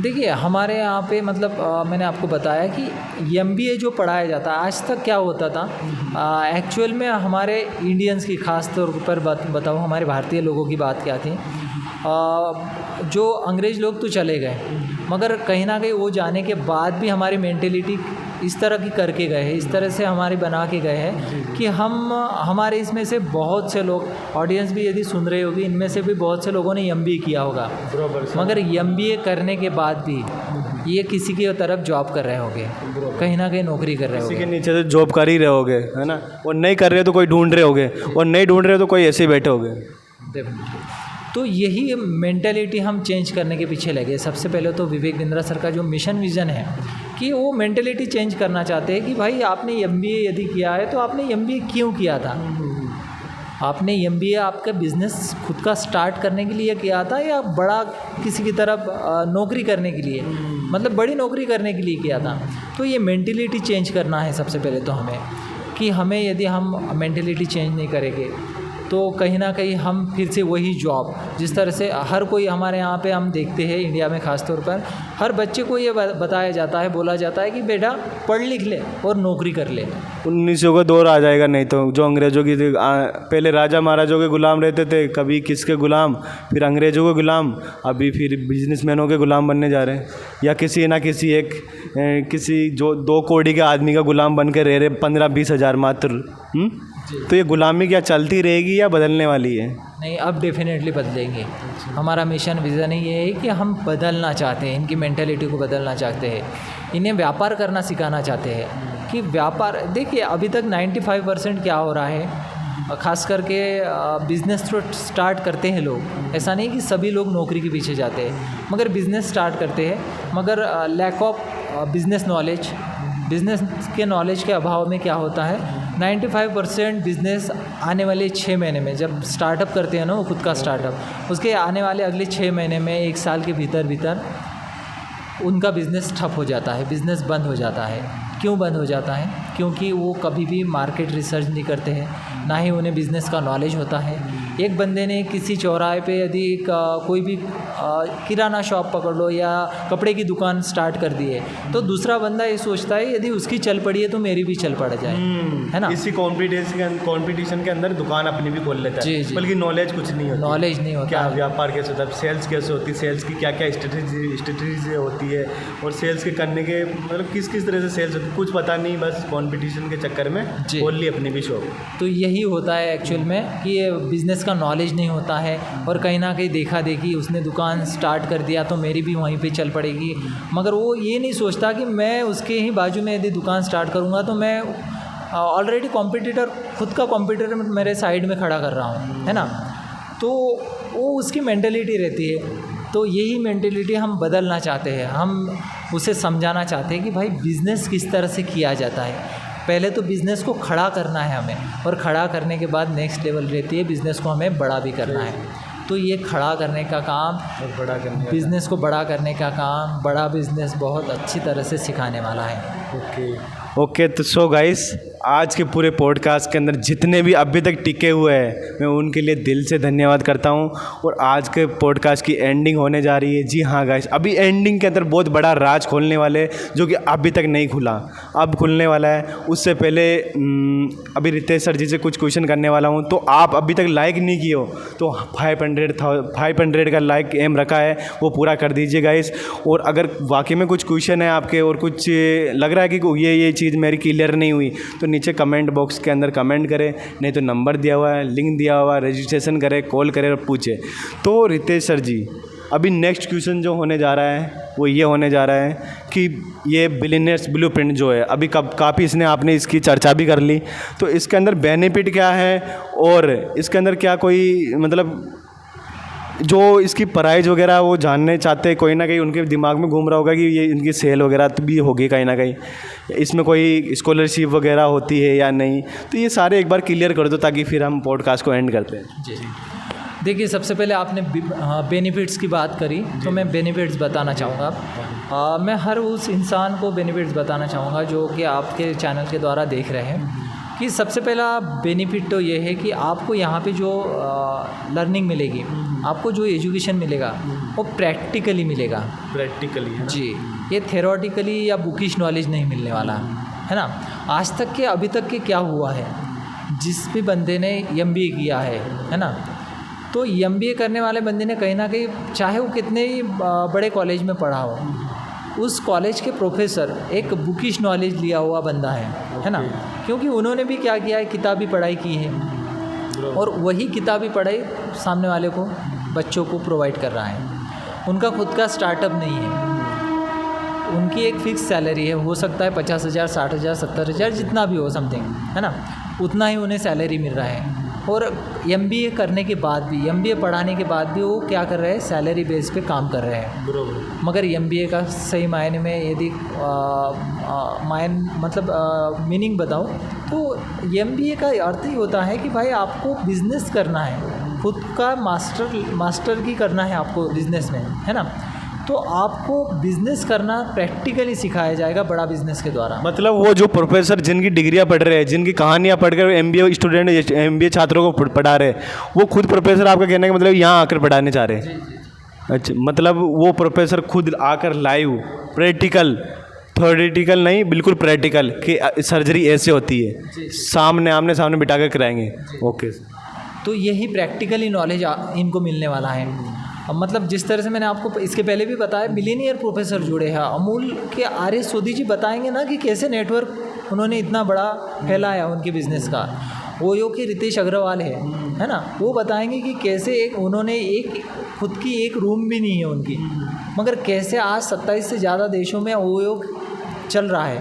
देखिए, हमारे यहाँ पे मतलब मैंने आपको बताया कि MBA जो पढ़ाया जाता है, आज तक क्या होता था एक्चुअल में हमारे इंडियंस की ख़ास तौर पर बताऊँ, हमारे भारतीय लोगों की बात क्या थी, जो अंग्रेज़ लोग तो चले गए, मगर कहीं ना कहीं वो जाने के बाद भी हमारी मेंटेलिटी इस तरह की करके गए हैं, इस तरह से हमारी बना के गए हैं कि हमारे इसमें से बहुत से लोग, ऑडियंस भी यदि सुन रहे होगी, इनमें से भी बहुत से लोगों ने MBA किया होगा, मगर MBA करने के बाद भी ये किसी की तरफ जॉब कर रहे होंगे, कहीं ना कहीं नौकरी कर रहे होंगे, किसी के नीचे से जॉब कर ही रहे होंगे, है ना। और नहीं कर रहे तो कोई ढूंढ रहे होंगे, और नहीं ढूंढ रहे तो कोई ऐसे ही बैठे होंगे। तो यही मेंटालिटी हम चेंज करने के पीछे लगे। सबसे पहले तो विवेक बिंद्रा सर का जो मिशन विज़न है कि वो मेंटालिटी चेंज करना चाहते हैं कि भाई आपने MBA यदि किया है तो आपने MBA क्यों किया था? आपने MBA आपका बिज़नेस खुद का स्टार्ट करने के लिए किया था या बड़ा किसी की तरफ नौकरी करने के लिए, मतलब बड़ी नौकरी करने के लिए किया था? तो ये मेंटालिटी चेंज करना है सबसे पहले तो हमें, कि हमें यदि हम मेंटालिटी चेंज नहीं करेंगे तो कहीं ना कहीं हम फिर से वही जॉब, जिस तरह से हर कोई हमारे यहाँ पे हम देखते हैं इंडिया में ख़ास तौर पर, हर बच्चे को ये बताया जाता है, बोला जाता है कि बेटा पढ़ लिख ले और नौकरी कर ले। 1900 का दौर आ जाएगा, नहीं तो जो अंग्रेज़ों की पहले राजा महाराजों के गुलाम रहते थे, कभी किसके गुलाम, फिर अंग्रेज़ों के गुलाम, अभी फिर बिजनेसमैनों के गुलाम बनने जा रहे हैं, या किसी ना किसी किसी जो 2 कौड़ी के आदमी का गुलाम बन के रह रहे 15-20 हज़ार मात्र। तो ये गुलामी क्या चलती रहेगी या बदलने वाली है? नहीं, अब डेफिनेटली बदलेंगे। हमारा मिशन विज़न ही ये है कि हम बदलना चाहते हैं, इनकी मेंटालिटी को बदलना चाहते हैं, इन्हें व्यापार करना सिखाना चाहते हैं कि व्यापार, देखिए अभी तक 95% क्या हो रहा है, ख़ास करके बिज़नेस तो स्टार्ट करते हैं लोग, ऐसा नहीं कि सभी लोग नौकरी के पीछे जाते हैं, मगर बिज़नेस स्टार्ट करते हैं, मगर lack of business knowledge, business के नॉलेज के अभाव में क्या होता है, 95% बिज़नेस आने वाले 6 महीने में, जब स्टार्टअप करते हैं ना वो खुद का स्टार्टअप, उसके आने वाले अगले 6 महीने में 1 साल के भीतर उनका बिज़नेस ठप हो जाता है, बिज़नेस बंद हो जाता है। क्यों बंद हो जाता है? क्योंकि वो कभी भी मार्केट रिसर्च नहीं करते हैं, ना ही उन्हें बिज़नेस का नॉलेज होता है, एक बंदे ने किसी चौराहे पे यदि कोई भी किराना शॉप पकड़ लो या कपड़े की दुकान स्टार्ट कर दी है, तो दूसरा बंदा ये सोचता है यदि उसकी चल पड़ी है तो मेरी भी चल पड़ जाए, है ना। इसी कंपटीशन के अंदर दुकान अपनी भी खोल लेता है, जी। बल्कि नॉलेज कुछ नहीं होती, नॉलेज नहीं होता, क्या व्यापार कैसे होता है, सेल्स कैसे होती है, सेल्स की क्या क्या स्ट्रेटजी होती है, और सेल्स के करने के मतलब किस किस तरह से सेल्स होती है, कुछ पता नहीं, बस कंपटीशन के चक्कर में खोल ली अपनी भी शॉप। तो यही होता है एक्चुअल में कि ये बिज़नेस का नॉलेज नहीं होता है, और कहीं ना कहीं देखा देखी उसने दुकान स्टार्ट कर दिया तो मेरी भी वहीं पे चल पड़ेगी, मगर वो ये नहीं सोचता कि मैं उसके ही बाजू में यदि दुकान स्टार्ट करूँगा तो मैं ऑलरेडी कॉम्पिटिटर, खुद का कॉम्पिटिटर मेरे साइड में खड़ा कर रहा हूँ, है ना। तो वो उसकी मेंटलिटी रहती है। तो यही मेंटलिटी हम बदलना चाहते हैं, हम उसे समझाना चाहते हैं कि भाई बिज़नेस किस तरह से किया जाता है। पहले तो बिज़नेस को खड़ा करना है हमें, और खड़ा करने के बाद नेक्स्ट लेवल रहती है बिज़नेस को हमें बड़ा भी करना है। तो ये खड़ा करने का काम और बड़ा करने बिज़नेस को बड़ा करने का काम बड़ा बिज़नेस बहुत अच्छी तरह से सिखाने वाला है। ओके तो सो गाइस, आज के पूरे पॉडकास्ट के अंदर जितने भी अभी तक टिके हुए हैं मैं उनके लिए दिल से धन्यवाद करता हूं। और आज के पॉडकास्ट की एंडिंग होने जा रही है। जी हाँ गाइस, अभी एंडिंग के अंदर बहुत बड़ा राज खोलने वाले जो कि अभी तक नहीं खुला, अब खुलने वाला है। उससे पहले अभी रितेश सर जी से कुछ क्वेश्चन करने वाला हूँ। तो आप अभी तक लाइक नहीं किए हो तो 500 का लाइक एम रखा है, वो पूरा कर दीजिए गाइस। और अगर वाकई में कुछ क्वेश्चन है आपके और कुछ लग रहा है कि ये चीज़ मेरी क्लियर नहीं हुई तो नीचे कमेंट बॉक्स के अंदर कमेंट करें, नहीं तो नंबर दिया हुआ है, लिंक दिया हुआ है, रजिस्ट्रेशन करें, कॉल करें और पूछे। तो रितेश सर जी, अभी नेक्स्ट क्वेश्चन जो होने जा रहा है वो ये होने जा रहा है कि ये बिलियनियर्स ब्लूप्रिंट जो है अभी काफ़ी आपने इसकी चर्चा भी कर ली, तो इसके अंदर बेनिफिट क्या है और इसके अंदर क्या कोई मतलब जो इसकी प्राइस वगैरह वो जानने चाहते हैं, कोई ना कहीं उनके दिमाग में घूम रहा होगा कि ये इनकी सेल वगैरह तो भी होगी कहीं ना कहीं, इसमें कोई स्कॉलरशिप वगैरह होती है या नहीं, तो ये सारे एक बार क्लियर कर दो ताकि फिर हम पॉडकास्ट को एंड करते हैं। जी देखिए, सबसे पहले आपने बेनिफिट्स की बात करी तो मैं बेनिफिट्स बताना चाहूँगा। मैं हर उस इंसान को बेनिफिट्स बताना चाहूँगा जो कि आपके चैनल के द्वारा देख रहे हैं कि सबसे पहला बेनिफिट तो ये है कि आपको यहाँ पे जो लर्निंग मिलेगी, आपको जो एजुकेशन मिलेगा वो प्रैक्टिकली मिलेगा। प्रैक्टिकली जी, ये थेरोटिकली या बुकिश नॉलेज नहीं मिलने वाला है ना। आज तक के अभी तक के क्या हुआ है, जिस भी बंदे ने MBA किया है ना, तो MBA करने वाले बंदे ने कहीं ना कहीं, चाहे वो कितने ही बड़े कॉलेज में पढ़ा हो, उस कॉलेज के प्रोफेसर एक बुकिश नॉलेज लिया हुआ बंदा है ना, क्योंकि उन्होंने भी क्या किया है, किताबी पढ़ाई की है और वही किताबी पढ़ाई सामने वाले को, बच्चों को प्रोवाइड कर रहा है। उनका खुद का स्टार्टअप नहीं है, उनकी एक फ़िक्स सैलरी है, हो सकता है 50,000, 60,000, 70,000 जितना भी हो समथिंग, है ना, उतना ही उन्हें सैलरी मिल रहा है। और MBA करने के बाद भी, MBA पढ़ाने के बाद भी वो क्या कर रहे हैं, सैलरी बेस पे काम कर रहे हैं। बरोबर। मगर MBA का सही मायने में यदि मीनिंग बताऊँ तो MBA का अर्थ ही होता है कि भाई आपको बिज़नेस करना है, खुद का मास्टर की करना है आपको बिज़नेस में, है ना। तो आपको बिज़नेस करना प्रैक्टिकली सिखाया जाएगा बड़ा बिज़नेस के द्वारा। मतलब वो जो प्रोफेसर जिनकी डिग्रियां पढ़ रहे हैं, जिनकी कहानियां पढ़कर MBA स्टूडेंट, MBA छात्रों को पढ़ा रहे हैं, वो खुद प्रोफेसर, आपका कहने का मतलब यहाँ आकर पढ़ाने चाह रहे हैं। अच्छा, मतलब वो प्रोफेसर खुद आकर लाइव प्रैक्टिकल, थ्योरेटिकल नहीं, बिल्कुल प्रैक्टिकल कि सर्जरी ऐसे होती है, आमने सामने बिठा कर कराएंगे। ओके, तो यही प्रैक्टिकली नॉलेज इनको मिलने वाला है। अब मतलब जिस तरह से मैंने आपको इसके पहले भी बताया, मिलीनियर प्रोफेसर जुड़े हैं, अमूल के आर्य सोदी जी बताएंगे ना कि कैसे नेटवर्क उन्होंने इतना बड़ा फैलाया उनके बिज़नेस का। ओयो के रितेश अग्रवाल है ना, वो बताएंगे कि कैसे उन्होंने खुद की एक रूम भी नहीं है उनकी, मगर कैसे आज 27 से ज़्यादा देशों में ओयो चल रहा है।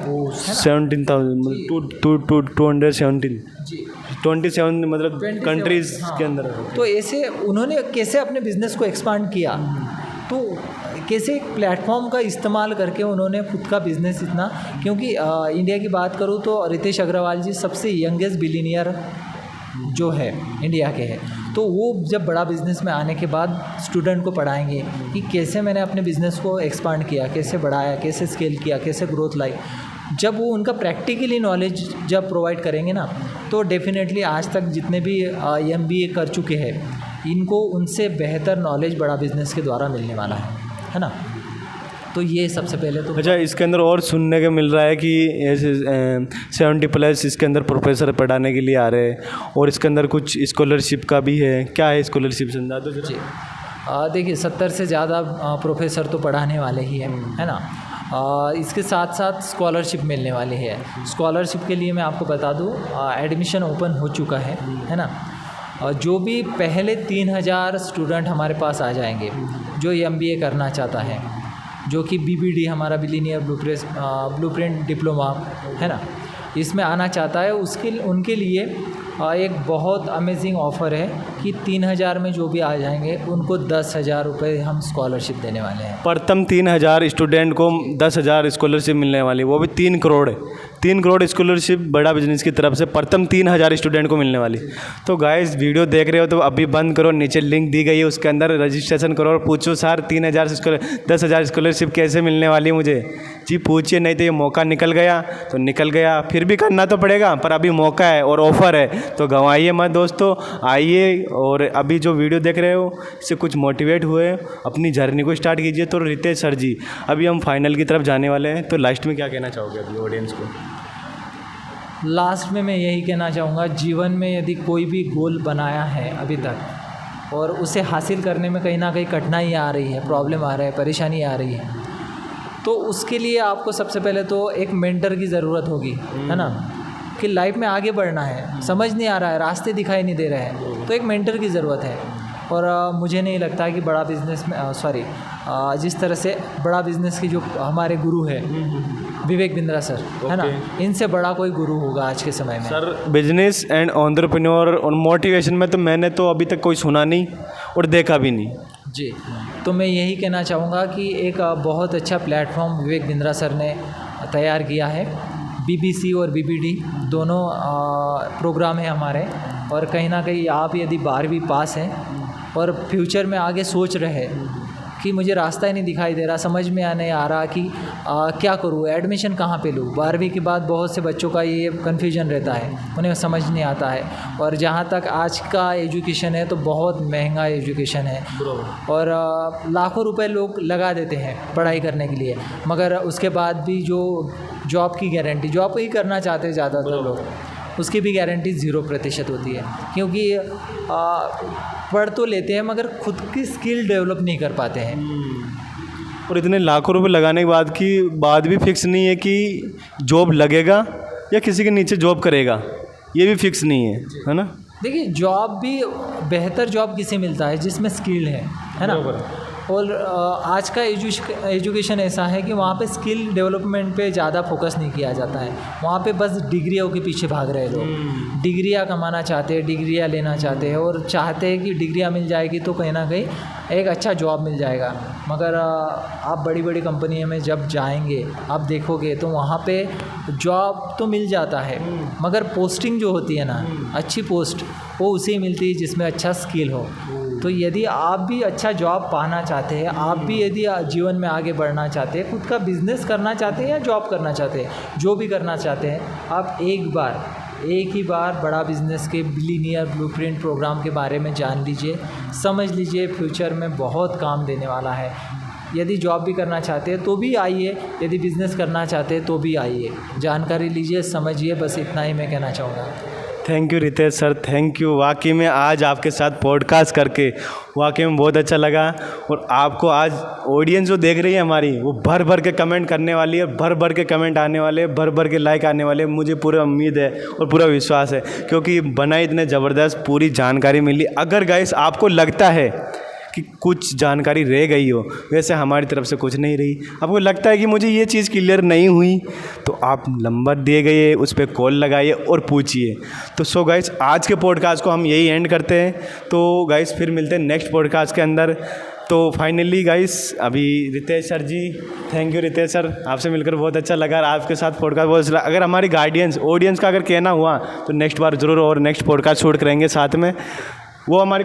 27 मतलब कंट्रीज़ के अंदर। तो ऐसे उन्होंने कैसे अपने बिज़नेस को एक्सपांड किया, तो कैसे एक प्लेटफॉर्म का इस्तेमाल करके उन्होंने खुद का बिज़नेस इतना, क्योंकि इंडिया की बात करूँ तो रितेश अग्रवाल जी सबसे यंगेस्ट बिलियनियर जो है इंडिया के हैं। तो वो जब बड़ा बिज़नेस में आने के बाद स्टूडेंट को पढ़ाएंगे कि कैसे मैंने अपने बिज़नेस को एक्सपांड किया, कैसे बढ़ाया, कैसे स्केल किया, कैसे ग्रोथ लाई। जब वो उनका प्रैक्टिकली नॉलेज जब प्रोवाइड करेंगे ना, तो डेफिनेटली आज तक जितने भी MBA कर चुके हैं, इनको उनसे बेहतर नॉलेज बड़ा बिजनेस के द्वारा मिलने वाला है ना। तो ये सबसे पहले तो। अच्छा, इसके अंदर और सुनने को मिल रहा है कि ऐसे 70+ इसके अंदर प्रोफेसर पढ़ाने के लिए आ रहे हैं, और इसके अंदर कुछ स्कॉलरशिप का भी है। क्या है स्कॉलरशिप, समझा दो जी। देखिए 70 से ज़्यादा प्रोफेसर तो पढ़ाने वाले ही हैं, है ना। इसके साथ साथ स्कॉलरशिप मिलने वाली है। स्कॉलरशिप के लिए मैं आपको बता दूं, एडमिशन ओपन हो चुका है ना। जो भी पहले 3000 स्टूडेंट हमारे पास आ जाएंगे जो MBA करना चाहता है, जो कि BBD हमारा बिलिनियर ब्लूप्रिंट डिप्लोमा है ना, इसमें आना चाहता है, उनके लिए एक बहुत अमेजिंग ऑफ़र है कि 3000 में जो भी आ जाएंगे उनको 10,000 रुपये हम स्कॉलरशिप देने वाले हैं। प्रथम 3000 स्टूडेंट को 10,000 स्कॉलरशिप मिलने वाली, वो भी 3 करोड़ है। 3 करोड़ स्कॉलरशिप बड़ा बिजनेस की तरफ से प्रथम 3000 स्टूडेंट को मिलने वाली। तो गाइस, वीडियो देख रहे हो तो अभी बंद करो, नीचे लिंक दी गई है, उसके अंदर रजिस्ट्रेशन करो और पूछो सर 3000 से 10,000 स्कॉलरशिप कैसे मिलने वाली मुझे जी, पूछिए, नहीं तो ये मौका निकल गया तो निकल गया। फिर भी करना तो पड़ेगा, पर अभी मौका है और ऑफ़र है, तो गंवाइए मत दोस्तों, आइए। और अभी जो वीडियो देख रहे हो इससे कुछ मोटिवेट हुए, अपनी जर्नी को स्टार्ट कीजिए। तो रितेश सर जी, अभी हम फाइनल की तरफ जाने वाले हैं, तो लास्ट में क्या कहना चाहोगे अभी ऑडियंस को? लास्ट में मैं यही कहना चाहूँगा, जीवन में यदि कोई भी गोल बनाया है अभी तक और उसे हासिल करने में कहीं ना कहीं कठिनाई आ रही है, प्रॉब्लम आ रहा है, परेशानी आ रही है, तो उसके लिए आपको सबसे पहले तो एक मेंटर की ज़रूरत होगी, है ना। कि लाइफ में आगे बढ़ना है, समझ नहीं आ रहा है, रास्ते दिखाई नहीं दे रहे हैं, तो एक मेंटर की ज़रूरत है। और मुझे नहीं लगता कि बड़ा बिज़नेस में जिस तरह से बड़ा बिज़नेस की जो हमारे गुरु है विवेक बिंद्रा सर, है ना, इनसे बड़ा कोई गुरु होगा आज के समय में। सर, बिजनेस एंड एंटरप्रेन्योर और मोटिवेशन में तो मैंने तो अभी तक कोई सुना नहीं और देखा भी नहीं जी। तो मैं यही कहना चाहूँगा कि एक बहुत अच्छा प्लेटफॉर्म विवेक बिंद्रा सर ने तैयार किया है। BBC और BBD दोनों प्रोग्राम है हमारे, और कहीं ना कहीं आप यदि 12वीं पास हैं और फ्यूचर में आगे सोच रहे हैं कि मुझे रास्ता ही नहीं दिखाई दे रहा, समझ में नहीं आ रहा कि क्या करूँ, एडमिशन कहाँ पे लूँ। 12वीं के बाद बहुत से बच्चों का ये कन्फ्यूजन रहता है, उन्हें समझ नहीं आता है। और जहाँ तक आज का एजुकेशन है तो बहुत महंगा एजुकेशन है, और लाखों रुपए लोग लगा देते हैं पढ़ाई करने के लिए, मगर उसके बाद भी जो जॉब की गारंटी, जॉब ही करना चाहते हैं ज़्यादातर लोग, उसकी भी गारंटी 0% होती है, क्योंकि पढ़ तो लेते हैं मगर खुद की स्किल डेवलप नहीं कर पाते हैं। और इतने लाखों रुपए लगाने के बाद की बात भी फिक्स नहीं है कि जॉब लगेगा या किसी के नीचे जॉब करेगा, ये भी फिक्स नहीं है ना। देखिए, जॉब भी बेहतर जॉब किसे मिलता है जिसमें स्किल है ना। और आज का एजुकेशन ऐसा है कि वहाँ पे स्किल डेवलपमेंट पे ज़्यादा फोकस नहीं किया जाता है, वहाँ पे बस डिग्रियों के पीछे भाग रहे लोग। डिग्रियाँ कमाना चाहते हैं, डिग्रियाँ लेना चाहते हैं, और चाहते हैं कि डिग्रियाँ मिल जाएगी तो कहीं ना कहीं एक अच्छा जॉब मिल जाएगा। मगर आप बड़ी बड़ी कंपनियों में जब जाएंगे, आप देखोगे तो वहाँ पे जॉब तो मिल जाता है, मगर पोस्टिंग जो होती है ना, अच्छी पोस्ट, वो उसे मिलती है जिसमें अच्छा स्किल हो। तो यदि आप भी अच्छा जॉब पाना चाहते हैं, आप भी यदि जीवन में आगे बढ़ना चाहते हैं, खुद का बिजनेस करना चाहते हैं या जॉब करना चाहते हैं, जो भी करना चाहते हैं, आप एक ही बार बड़ा बिजनेस के बिलिनियर ब्लूप्रिंट प्रोग्राम के बारे में जान लीजिए, समझ लीजिए, फ्यूचर में बहुत काम देने वाला है। यदि जॉब भी करना चाहते हैं तो भी आइए, यदि बिज़नेस करना चाहते हैं तो भी आइए, जानकारी लीजिए, समझिए, बस इतना ही मैं कहना चाहूँगा। Thank you Ritesh sir, thank you. वाकई में आज आपके साथ पॉडकास्ट करके वाकई में बहुत अच्छा लगा। और आपको आज ऑडियंस जो देख रही है हमारी, वो भर भर के कमेंट करने वाली है, भर भर के कमेंट आने वाले, भर भर के लाइक आने वाले, मुझे पूरा उम्मीद है और पूरा विश्वास है, क्योंकि बना इतने ज़बरदस्त पूरी जानकारी मिली। अगर गाइस आपको लगता है कि कुछ जानकारी रह गई हो, वैसे हमारी तरफ से कुछ नहीं रही, आपको लगता है कि मुझे ये चीज़ क्लियर नहीं हुई, तो आप नंबर दिए गए उस पर कॉल लगाइए और पूछिए। तो सो गाइस, आज के पॉडकास्ट को हम यही एंड करते हैं। तो गाइस फिर मिलते हैं नेक्स्ट पॉडकास्ट के अंदर। तो फाइनली गाइस, अभी Ritesh sir ji, thank you Ritesh sir, आपसे मिलकर बहुत अच्छा लगा, आपके साथ पॉडकास्ट बहुत अच्छा लगा। अगर हमारी ऑडियंस का अगर कहना हुआ तो नेक्स्ट बार ज़रूर और नेक्स्ट पॉडकास्ट शूट करेंगे साथ में। वो हमारे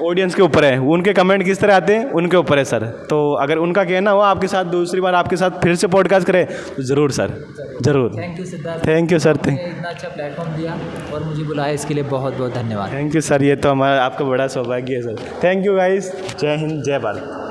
ऑडियंस के ऊपर है, उनके कमेंट किस तरह आते हैं उनके ऊपर है सर। तो अगर उनका कहना हो आपके साथ दूसरी बार आपके साथ फिर से पॉडकास्ट करें तो ज़रूर सर, ज़रूर। Thank you Siddharth, thank you sir, आपने इतना अच्छा प्लेटफॉर्म दिया और मुझे बुलाया, इसके लिए बहुत बहुत धन्यवाद। थैंक यू सर, ये तो हमारा आपका बड़ा सौभाग्य है सर। थैंक यू गाइस, जय हिंद, जय भारत।